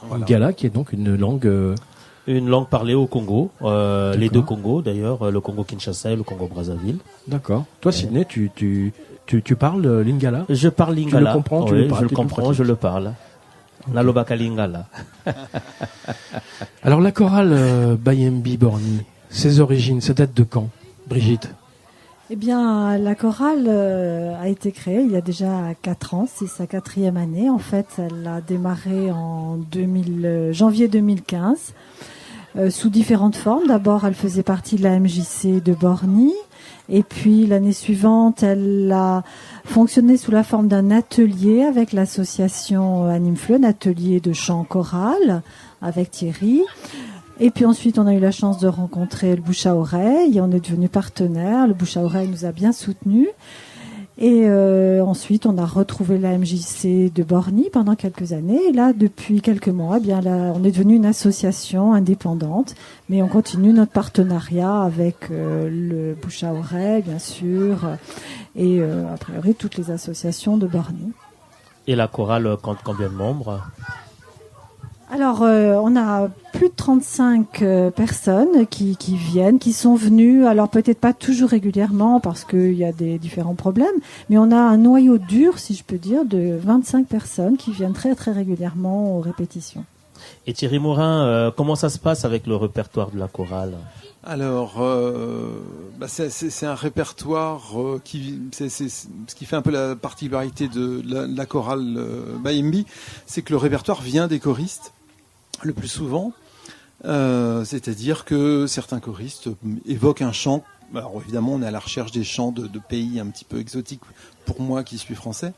Voilà. Lingala, qui est donc une langue
parlée au Congo, les deux Congos d'ailleurs, le Congo Kinshasa et le Congo Brazzaville.
D'accord. Toi, Sydney, tu parles lingala?
Je parle lingala.
Tu le comprends?
Oui, je le comprends, je le parle. Nalobaka lingala.
Alors la chorale Bayembi Borni, ses origines, ça date de quand, Brigitte?
Eh bien, la chorale a été créée il y a déjà 4 ans, c'est sa 4e année. En fait, elle a démarré en janvier 2015. Sous différentes formes. D'abord, elle faisait partie de la MJC de Borni. Et puis, l'année suivante, elle a fonctionné sous la forme d'un atelier avec l'association Animfleu, un atelier de chant choral avec Thierry. Et puis ensuite, on a eu la chance de rencontrer le bouche à oreille. On est devenus partenaires. Le bouche à oreille nous a bien soutenus. Et ensuite, on a retrouvé la MJC de Borni pendant quelques années. Et là, depuis quelques mois, eh bien là, on est devenu une association indépendante. Mais on continue notre partenariat avec le bouche à oreille, bien sûr, et a priori toutes les associations de Borni.
Et la chorale compte combien de membres ?
Alors, on a plus de 35 personnes qui viennent, qui sont venues, alors peut-être pas toujours régulièrement parce qu'il y a des différents problèmes, mais on a un noyau dur, si je peux dire, de 25 personnes qui viennent très très régulièrement aux répétitions.
Et Thierry Morin, comment ça se passe avec le répertoire de la chorale ?
Alors, c'est un répertoire ce qui fait un peu la particularité de la chorale Bayembi, c'est que le répertoire vient des choristes le plus souvent, c'est-à-dire que certains choristes évoquent un chant. Alors évidemment, on est à la recherche des chants de pays un petit peu exotiques pour moi qui suis français.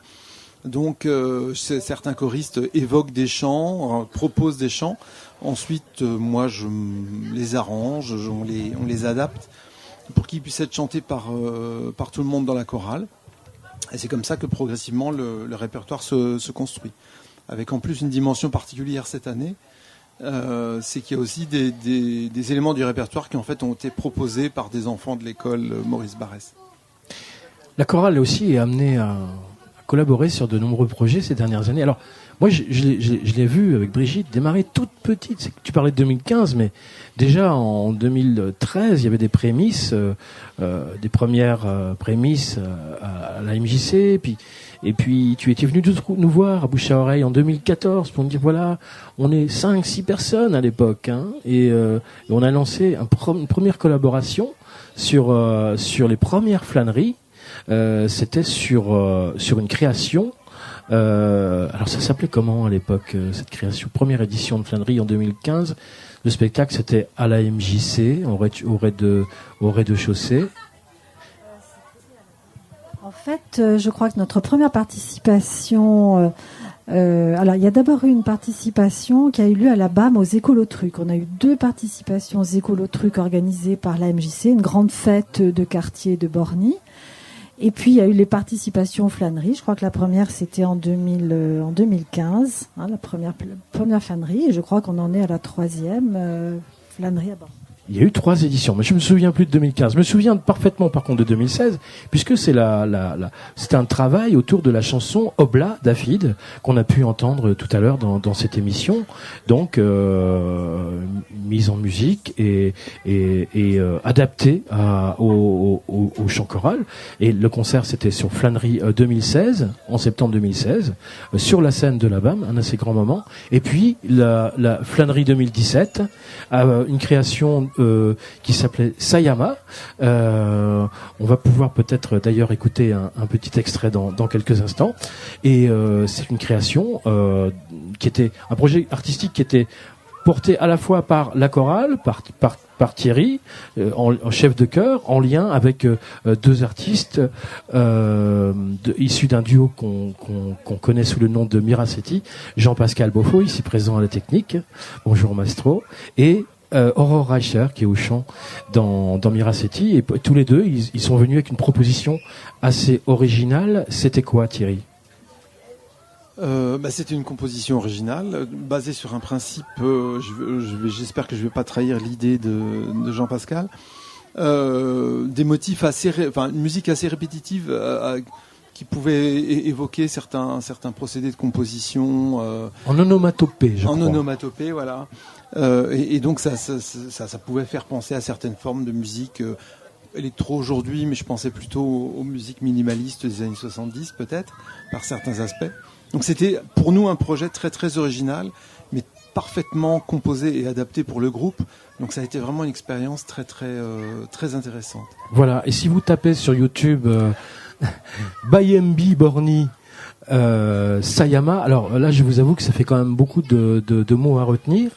Donc certains choristes évoquent des chants, proposent des chants. Ensuite, moi, je les arrange, on les adapte pour qu'ils puissent être chantés par tout le monde dans la chorale. Et c'est comme ça que progressivement le répertoire se construit. Avec en plus une dimension particulière cette année, c'est qu'il y a aussi des éléments du répertoire qui en fait ont été proposés par des enfants de l'école Maurice Barrès.
La chorale aussi est amenée à collaborer sur de nombreux projets ces dernières années. Alors, moi, je l'ai vu avec Brigitte démarrer toute petite. Tu parlais de 2015, mais déjà en 2013, il y avait des prémices, des premières prémices à la MJC. Et puis, tu étais venu nous voir à bouche à oreille en 2014 pour nous dire, voilà, on est 5-6 personnes à l'époque. Hein, et on a lancé une première collaboration sur les premières flâneries. C'était sur une création. Alors ça s'appelait comment à l'époque cette création, première édition de flânerie en 2015. Le spectacle c'était à la MJC au rez-de-chaussée.
En En fait, je crois que notre première participation... alors, il y a d'abord eu une participation qui a eu lieu à la BAM aux Écolotrucs. On a eu 2 participations aux Écolotrucs organisées par la MJC, une grande fête de quartier de Borny. Et puis, il y a eu les participations aux flâneries. Je crois que la première, c'était en 2015, hein, la première flânerie. Et je crois qu'on en est à la 3e flânerie à Borny.
Il y a eu 3 éditions, mais je me souviens plus de 2015. Je me souviens parfaitement, par contre, de 2016, puisque c'est c'est un travail autour de la chanson Obla d'Afid qu'on a pu entendre tout à l'heure dans cette émission. Donc, mise en musique et adaptée au chant choral. Et le concert, c'était sur Flânerie 2016, en septembre 2016, sur la scène de la BAM, un assez grand moment. Et puis, la Flânerie 2017, une création qui s'appelait Sayama. On va pouvoir peut-être d'ailleurs écouter un petit extrait dans quelques instants. Et c'est une création qui était un projet artistique qui était porté à la fois par la chorale, par Thierry, en chef de chœur, en lien avec 2 artistes issus d'un duo qu'on connaît sous le nom de Miracetti, Jean-Pascal Beaufort, ici présent à la technique, bonjour Maestro, et Aurore Reicher qui est au chant dans Miracetti, et tous les 2 ils sont venus avec une proposition assez originale. C'était quoi, Thierry?
C'était une composition originale basée sur un principe. J'espère que je vais pas trahir l'idée de Jean-Pascal. Des motifs une musique assez répétitive qui pouvait évoquer certains procédés de composition.
En onomatopée, je crois.
En onomatopée, voilà. Et donc ça pouvait faire penser à certaines formes de musique électro aujourd'hui, mais je pensais plutôt aux musiques minimalistes des années 70 peut-être, par certains aspects. Donc c'était pour nous un projet très très original, mais parfaitement composé et adapté pour le groupe. Donc ça a été vraiment une expérience très très très intéressante.
Voilà, et si vous tapez sur YouTube Bayembi Borny Sayama, alors là je vous avoue que ça fait quand même beaucoup de mots à retenir.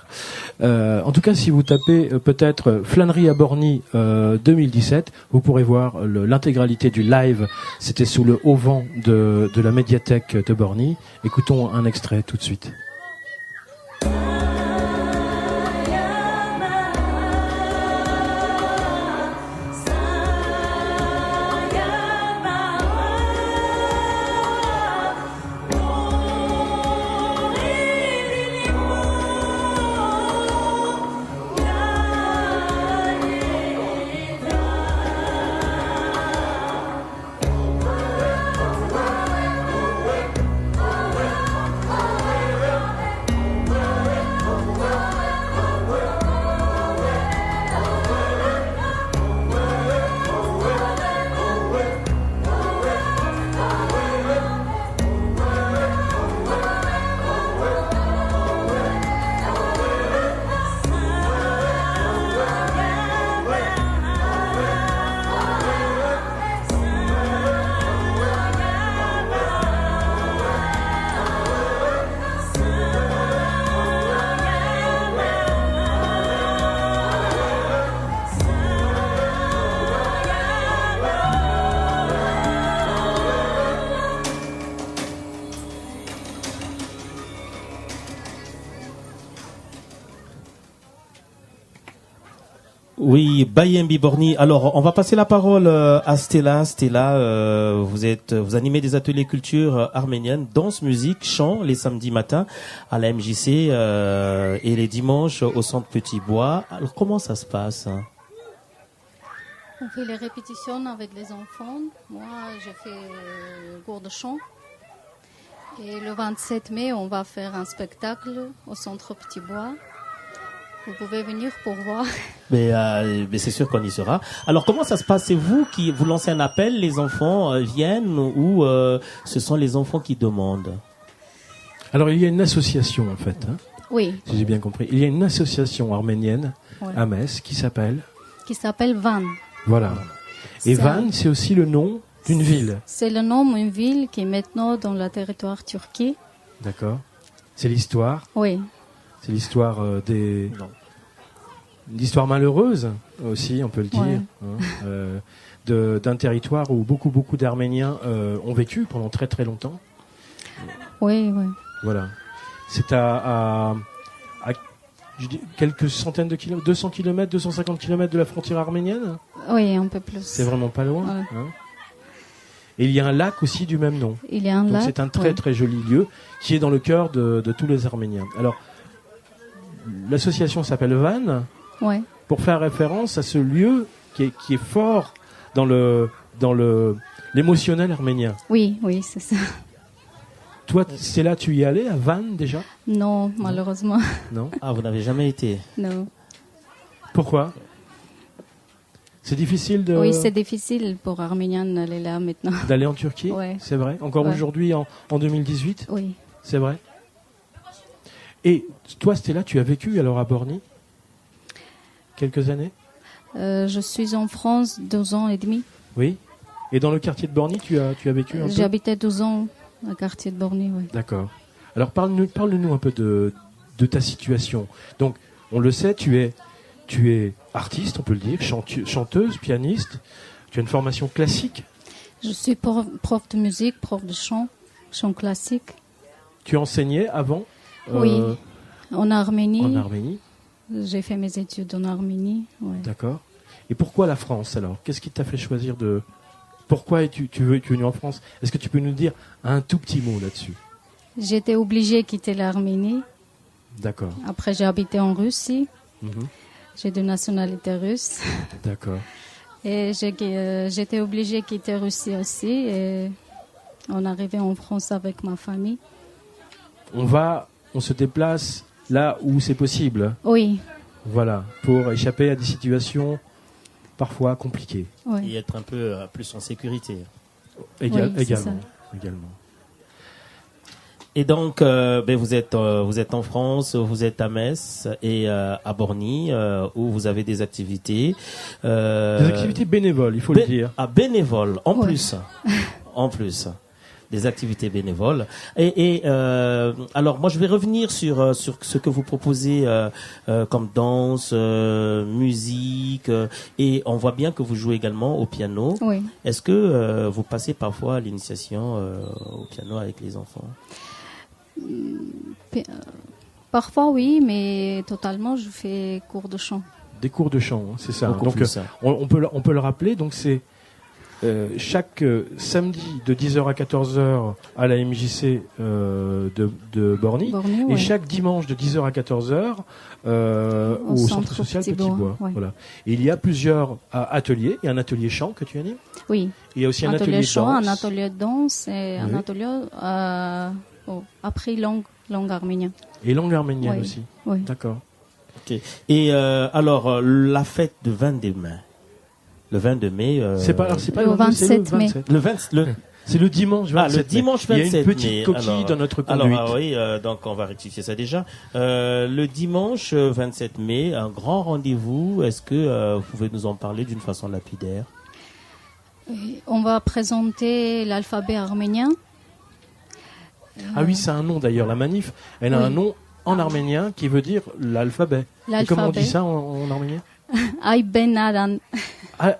En tout cas, si vous tapez peut-être Flânerie à Borny 2017, vous pourrez voir l'intégralité du live. C'était sous le haut vent de la médiathèque de Borny. Écoutons un extrait tout de suite.
Oui, Bayembi Borny. Alors, on va passer la parole à Stella. Stella, vous animez des ateliers culture arménienne, danse, musique, chant les samedis matins à la MJC et les dimanches au Centre Petit Bois. Alors, comment ça se passe?
On fait les répétitions avec les enfants. Moi, je fais cours de chant. Et le 27 mai, on va faire un spectacle au Centre Petit Bois. Vous pouvez venir pour voir.
Mais c'est sûr qu'on y sera. Alors, comment ça se passe? C'est vous qui vous lancez un appel, les enfants viennent ou ce sont les enfants qui demandent?
Alors, il y a une association, en fait. Hein,
oui.
Si j'ai bien compris. Il y a une association arménienne à Metz qui s'appelle
Van.
Voilà. Et Van, c'est aussi le nom d'une ville.
C'est le nom d'une ville qui est maintenant dans le territoire turquie.
D'accord. C'est l'histoire.
Oui.
C'est l'histoire l'histoire malheureuse aussi, on peut le dire, hein, d'un territoire où beaucoup d'Arméniens ont vécu pendant très très longtemps.
Oui, oui.
Voilà. C'est à je dis, quelques centaines de kilomètres, 200 km, 250 km de la frontière arménienne.
Oui, un peu plus.
C'est vraiment pas loin.
Ouais.
Hein. Et il y a un lac aussi du même nom.
Il y a un
Donc
lac.
c'est un très joli lieu qui est dans le cœur de tous les Arméniens. Alors, l'association s'appelle Van,
Ouais.
pour faire référence à ce lieu qui est fort dans l'émotionnel arménien.
Oui, c'est ça.
Toi, c'est là, tu y es allé à Van déjà?
Non, malheureusement.
Non.
Ah, vous n'avez jamais été?
Non.
Pourquoi? C'est difficile de...
Oui, c'est difficile pour Arméniens d'aller là maintenant.
D'aller en Turquie?
Ouais.
C'est vrai? Encore
Ouais.
aujourd'hui, en 2018?
Oui.
C'est vrai? Et toi, Stella, tu as vécu alors à Borny? Quelques années?
Je suis en France 2 ans et demi.
Oui. Et dans le quartier de Borny, tu as vécu un peu?
J'habitais 12 ans au quartier de Borny, oui.
D'accord. Alors parle-nous un peu de ta situation. Donc, on le sait, tu es artiste, on peut le dire, chanteuse, pianiste. Tu as une formation classique.
Je suis prof de musique, prof de chant classique.
Tu enseignais avant?
Oui, en Arménie.
En Arménie.
J'ai fait mes études en Arménie. Ouais.
D'accord. Et pourquoi la France alors? Qu'est-ce qui t'a fait choisir de... Pourquoi es-tu venu en France? Est-ce que tu peux nous dire un tout petit mot là-dessus?
J'étais obligée de quitter l'Arménie.
D'accord.
Après, j'ai habité en Russie.
Mhm.
J'ai de nationalité russe.
D'accord.
Et j'étais obligée de quitter Russie aussi. Et on est arrivé en France avec ma famille.
On se déplace là où c'est possible.
Oui.
Voilà, pour échapper à des situations parfois compliquées.
Oui.
Et être un peu plus en sécurité.
Également.
Et donc, vous êtes en France, vous êtes à Metz et à Borny, où vous avez des activités.
Des activités bénévoles, il faut le dire.
Ah, bénévoles, en
Ouais.
plus. En plus. Des activités bénévoles. Alors, moi, je vais revenir sur ce que vous proposez comme danse, musique, et on voit bien que vous jouez également au piano.
Oui.
Est-ce que vous passez parfois à l'initiation au piano avec les enfants?
Parfois, oui, mais totalement, je fais cours de chant.
Des cours de chant, hein, c'est ça.
Beaucoup
Donc,
plus,
on peut le rappeler. Donc, c'est chaque samedi de 10h à 14h à la MJC de Borny,
Borny,
et
ouais.
chaque dimanche de 10h à 14h au centre social Petit Bois.
ouais.
Voilà. Et il y a plusieurs ateliers. Il y a un atelier chant que tu animes.
Oui.
Il y a aussi un atelier de
chant,
danse.
un atelier de danse et un
Oui.
atelier après langue arménienne.
Et langue arménienne
Oui.
aussi.
Oui.
D'accord.
Ok. Et alors, la fête de 22 mai. Le 22 mai.
C'est pas le
27 mai.
C'est le dimanche 27
Ah, le dimanche 27 mai.
Il y a une petite coquille
alors,
dans notre conduite.
Alors, oui, donc on va rectifier ça déjà. Le dimanche 27 mai, un grand rendez-vous. Est-ce que vous pouvez nous en parler d'une façon lapidaire?
On va présenter l'alphabet arménien.
Ah oui, c'est un nom d'ailleurs. La manif, elle a
Oui.
un nom en arménien qui veut dire l'alphabet. Et comment on dit ça en arménien?
Ay Ben Alan.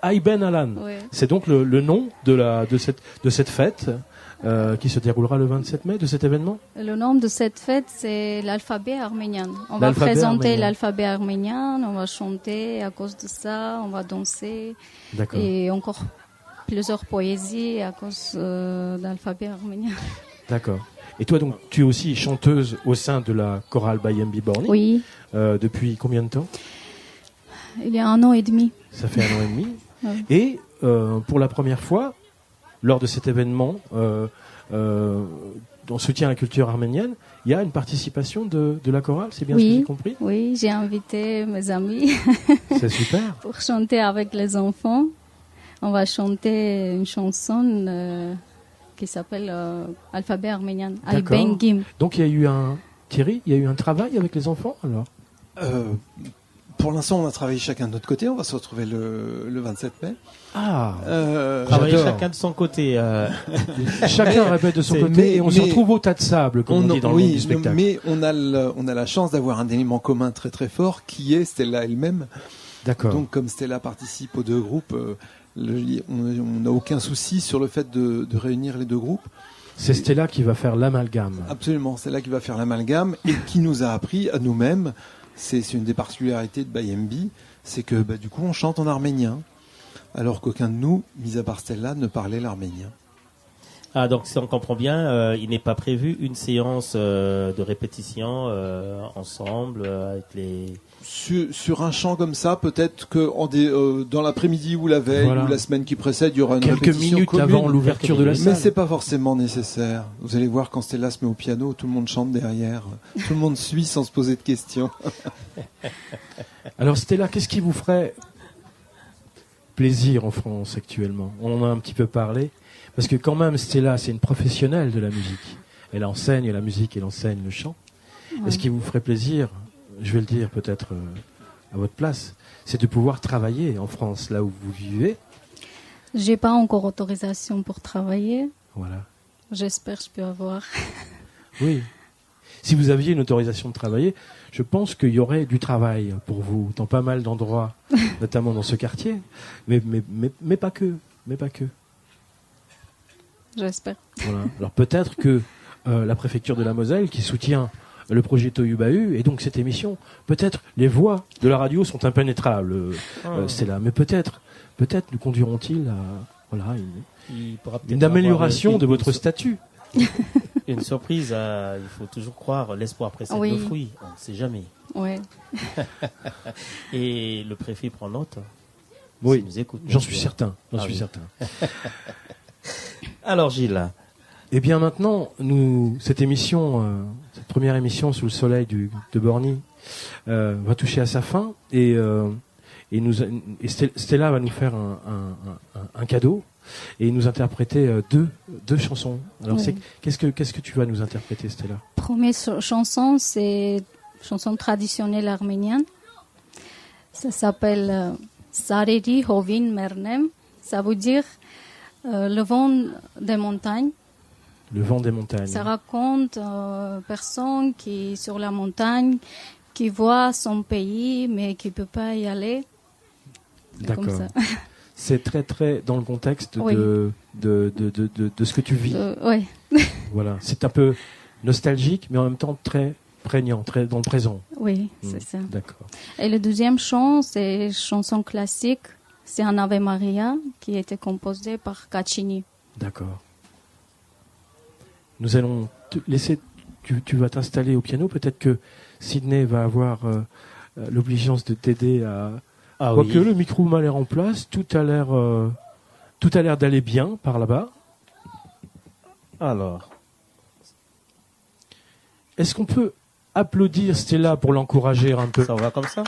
Ay Ben Alan.
Ouais.
C'est donc le nom de cette fête qui se déroulera le 27 mai, de cet événement.
Le nom de cette fête, c'est l'alphabet arménien. On va
L'alphabet
présenter
arménien.
l'alphabet arménien, on va chanter à cause de ça, on va danser.
D'accord.
Et encore plusieurs poésies à cause de l'alphabet arménien.
D'accord. Et toi, donc, tu es aussi chanteuse au sein de la chorale Bayembi Borny.
Oui.
Depuis combien de temps?
Il y a 1 an et demi.
Ça fait 1 an et demi.
Ouais.
Et pour la première fois, lors de cet événement, en soutien à la culture arménienne, il y a une participation de la chorale, c'est bien ce que j'ai compris?
Oui, j'ai invité mes amis.
C'est super.
Pour chanter avec les enfants. On va chanter une chanson qui s'appelle Alphabet arménien. Ay
D'accord.
Ben Gim.
Donc il y a eu un travail avec les enfants alors?
Pour l'instant, on a travaillé chacun de notre côté. On va se retrouver le 27 mai.
Ah,
Travailler
j'adore.
chacun de son côté.
Chacun répète de son côté et on se retrouve au tas de sable, comme on dit dans le monde du spectacle.
Mais on a la chance d'avoir un élément commun très très fort qui est Stella elle-même.
D'accord.
Donc comme Stella participe aux 2 groupes, On n'a aucun souci sur le fait de réunir les deux groupes.
C'est Stella qui va faire l'amalgame.
Absolument, c'est là qui va faire l'amalgame et qui nous a appris à nous-mêmes. C'est une des particularités de Bayembi, c'est que du coup on chante en arménien, alors qu'aucun de nous, mis à part Stella, ne parlait l'arménien.
Ah, donc si on comprend bien, il n'est pas prévu une séance de répétition ensemble avec les...
Sur un chant comme ça, peut-être que dans l'après-midi ou la veille ou la semaine qui précède, il y aura une
quelques
répétition
minutes
commune.
avant l'ouverture de la salle.
Mais c'est pas forcément nécessaire. Vous allez voir, quand Stella se met au piano, tout le monde chante derrière. Tout le monde suit sans se poser de questions.
Alors Stella, qu'est-ce qui vous ferait plaisir en France actuellement? On en a un petit peu parlé. Parce que quand même, Stella, c'est une professionnelle de la musique. Elle enseigne la musique, elle enseigne le chant.
Ouais.
Est-ce qui vous ferait plaisir, je vais le dire peut-être à votre place, c'est de pouvoir travailler en France, là où vous vivez?
J'ai pas encore autorisation pour travailler.
Voilà.
J'espère que je peux avoir.
Oui. Si vous aviez une autorisation de travailler, je pense qu'il y aurait du travail pour vous dans pas mal d'endroits, notamment dans ce quartier. Mais pas que. Mais pas que.
J'espère.
Voilà. Alors peut-être que la préfecture de la Moselle, qui soutient le projet Tohu-Bahu, et donc cette émission, peut-être les voix de la radio sont impénétrables, c'est là. Mais peut-être nous conduiront-ils à une amélioration de votre statut.
Une surprise, il faut toujours croire, l'espoir précède le fruit, on ne sait jamais.
Ouais.
Et le préfet prend note.
Oui,
s'il nous écoute,
j'en suis certain. Certain.
Alors Gilles.
Eh bien maintenant, cette émission, cette première émission sous le soleil de Borny, va toucher à sa fin et Stella va nous faire un cadeau et nous interpréter deux chansons. Alors qu'est-ce que tu vas nous interpréter, Stella?
Première chanson, c'est chanson traditionnelle arménienne. Ça s'appelle Sareri Hovin Mernem. Ça veut dire le vent des montagnes.
Le vent des montagnes.
Ça raconte personne qui est sur la montagne, qui voit son pays, mais qui ne peut pas y aller.
D'accord. C'est très très dans le contexte de ce que tu vis.
Oui.
Voilà. C'est un peu nostalgique, mais en même temps très prégnant, très dans le présent.
Oui, c'est ça.
D'accord.
Et le deuxième chant, c'est une chanson classique. C'est un Ave Maria qui a été composé par Caccini.
D'accord. Nous allons te laisser. Tu vas t'installer au piano. Peut-être que Sydney va avoir l'obligeance de t'aider à. Quoique le micro m'a l'air en place, tout a l'air d'aller bien par là-bas.
Alors,
est-ce qu'on peut applaudir Stella pour l'encourager un peu?
Ça va comme ça?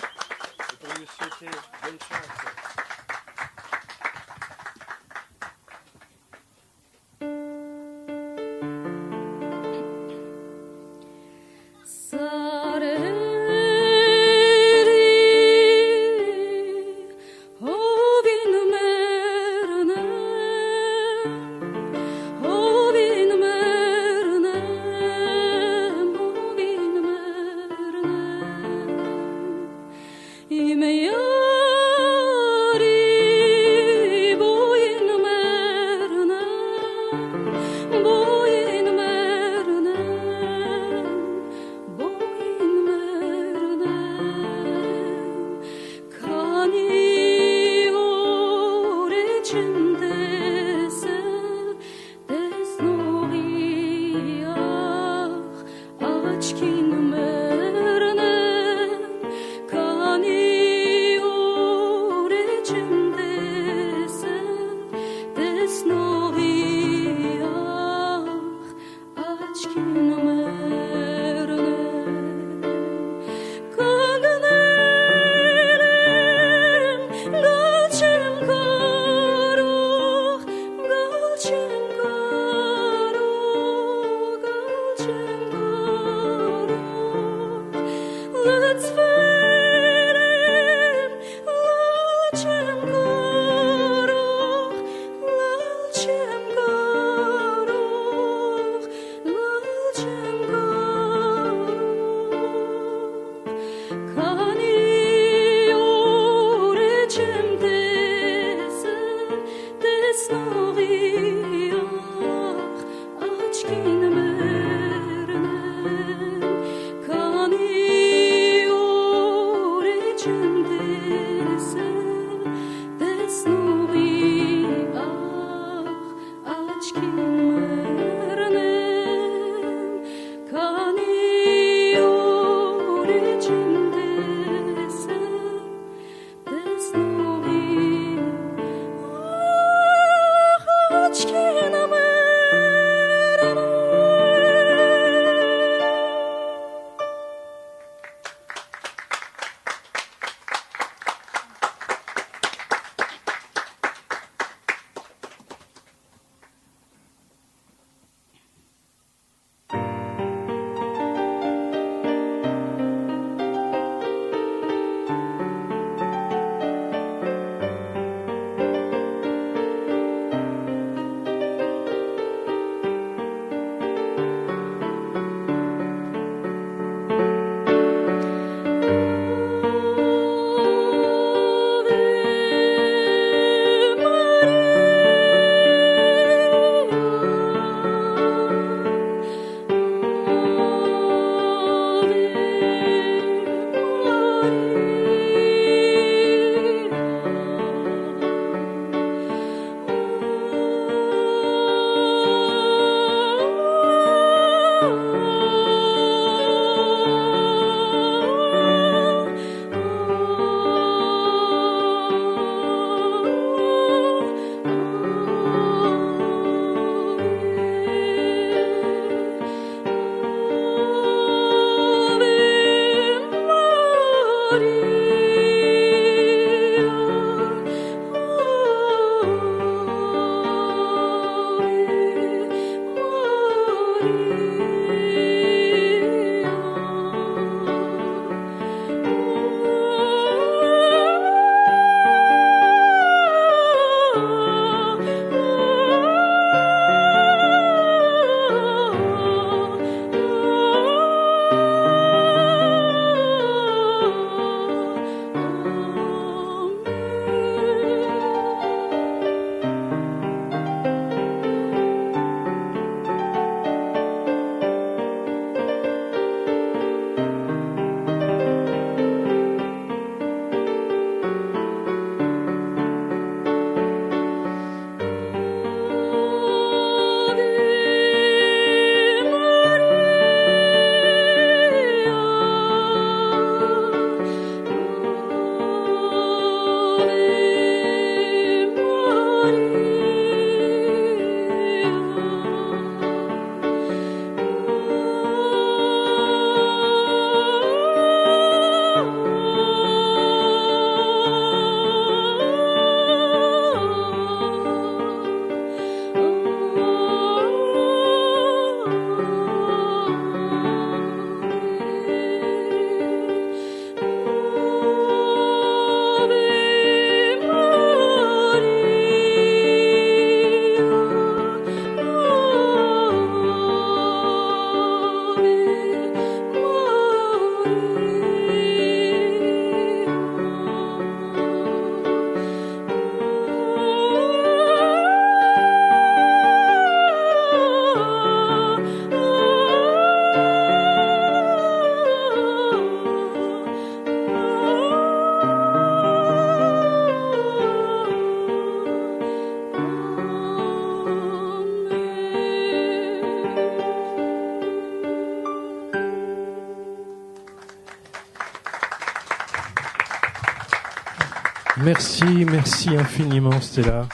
Merci infiniment Stella.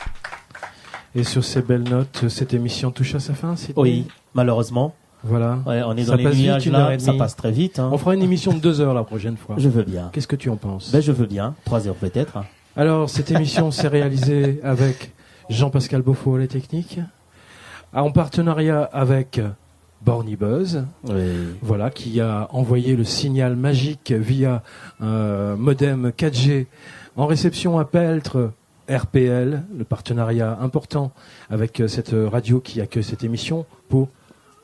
Et sur ces belles notes, cette émission touche à sa fin, Sidney ?
Oui, malheureusement.
Voilà.
Ouais, on est
ça
dans les
passe
nuages
vite,
là, ça passe très vite. Hein.
On fera une émission de 2 heures la prochaine fois.
Je veux bien.
Qu'est-ce que tu en penses ?
Ben, je veux bien. 3 heures peut-être.
Alors, cette émission s'est réalisée avec Jean-Pascal Beaufort, les techniques, en partenariat avec Borny Buzz, voilà, qui a envoyé le signal magique via un modem 4G en réception à Peltre, RPL, le partenariat important avec cette radio qui accueille cette émission pour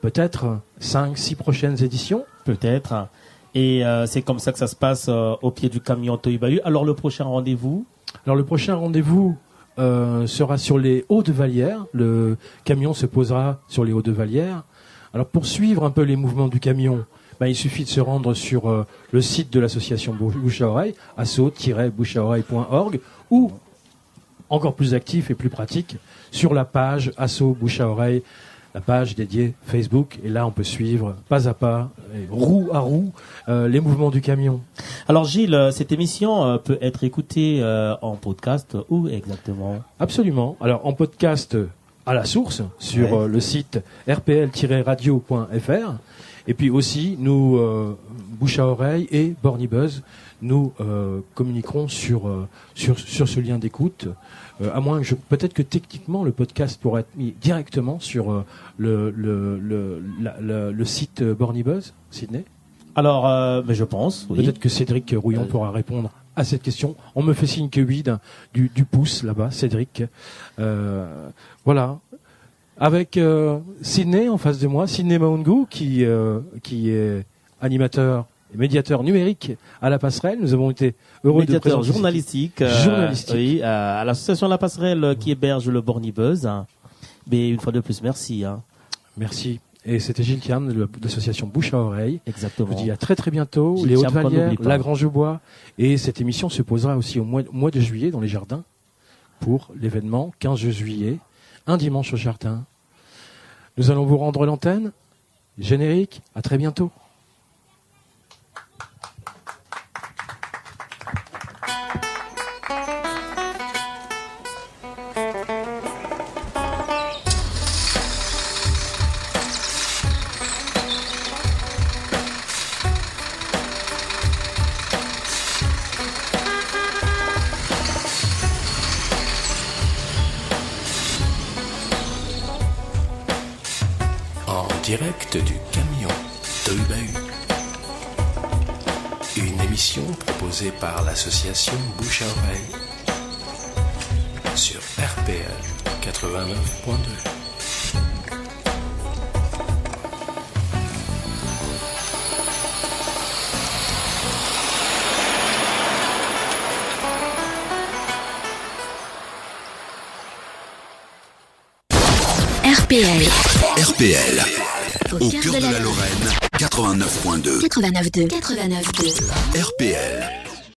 peut-être 5-6 prochaines éditions.
Peut-être. Et c'est comme ça que ça se passe au pied du camion Tohubahu. Alors le prochain rendez-vous ?
Alors le prochain rendez-vous, sera sur les Hauts de Vallière. Le camion se posera sur les Hauts de Vallière. Alors pour suivre un peu les mouvements du camion, il suffit de se rendre sur le site de l'association Bouche à Oreille, asso-boucheaoreille.org, ou encore plus actif et plus pratique, sur la page Asso Bouche à Oreille, la page dédiée Facebook. Et là, on peut suivre pas à pas, roue à roue, les mouvements du camion.
Alors Gilles, cette émission peut être écoutée en podcast où exactement ?
Absolument. Alors en podcast à la source, sur le site rpl-radio.fr. Et puis aussi, nous, Bouche à Oreille et Borny Buzz, nous communiquerons sur ce lien d'écoute. À moins que peut-être que techniquement le podcast pourrait être mis directement sur le site Borny Buzz, Sydney.
Alors, mais je pense. Oui.
Peut-être que Cédric Rouillon pourra répondre à cette question. On me fait signe que oui, du pouce là-bas, Cédric. Voilà. Avec Sydney en face de moi, Sydney Maungu, qui est animateur et médiateur numérique à la Passerelle. Nous avons été heureux de présenter
journalistique, oui, à l'association La Passerelle qui héberge le Borny Buzz. Mais une fois de plus, merci.
Merci. Et c'était Gilles Thiam de l'association Bouche à Oreille.
Exactement.
Je vous dis à très très bientôt.
Gilles
les
Thiam,
Hautes-Vallières, la Grange-Bois. Et cette émission se posera aussi au mois de juillet dans les jardins pour l'événement 15 juillet. Un dimanche au jardin. Nous allons vous rendre l'antenne. Générique, à très bientôt.
Direct du camion Tohubahu. Une émission proposée par l'association Bouche à Oreille sur RPL 89.2.
RPL. Au cœur de la Lorraine, 89.2.
89.2.
RPL.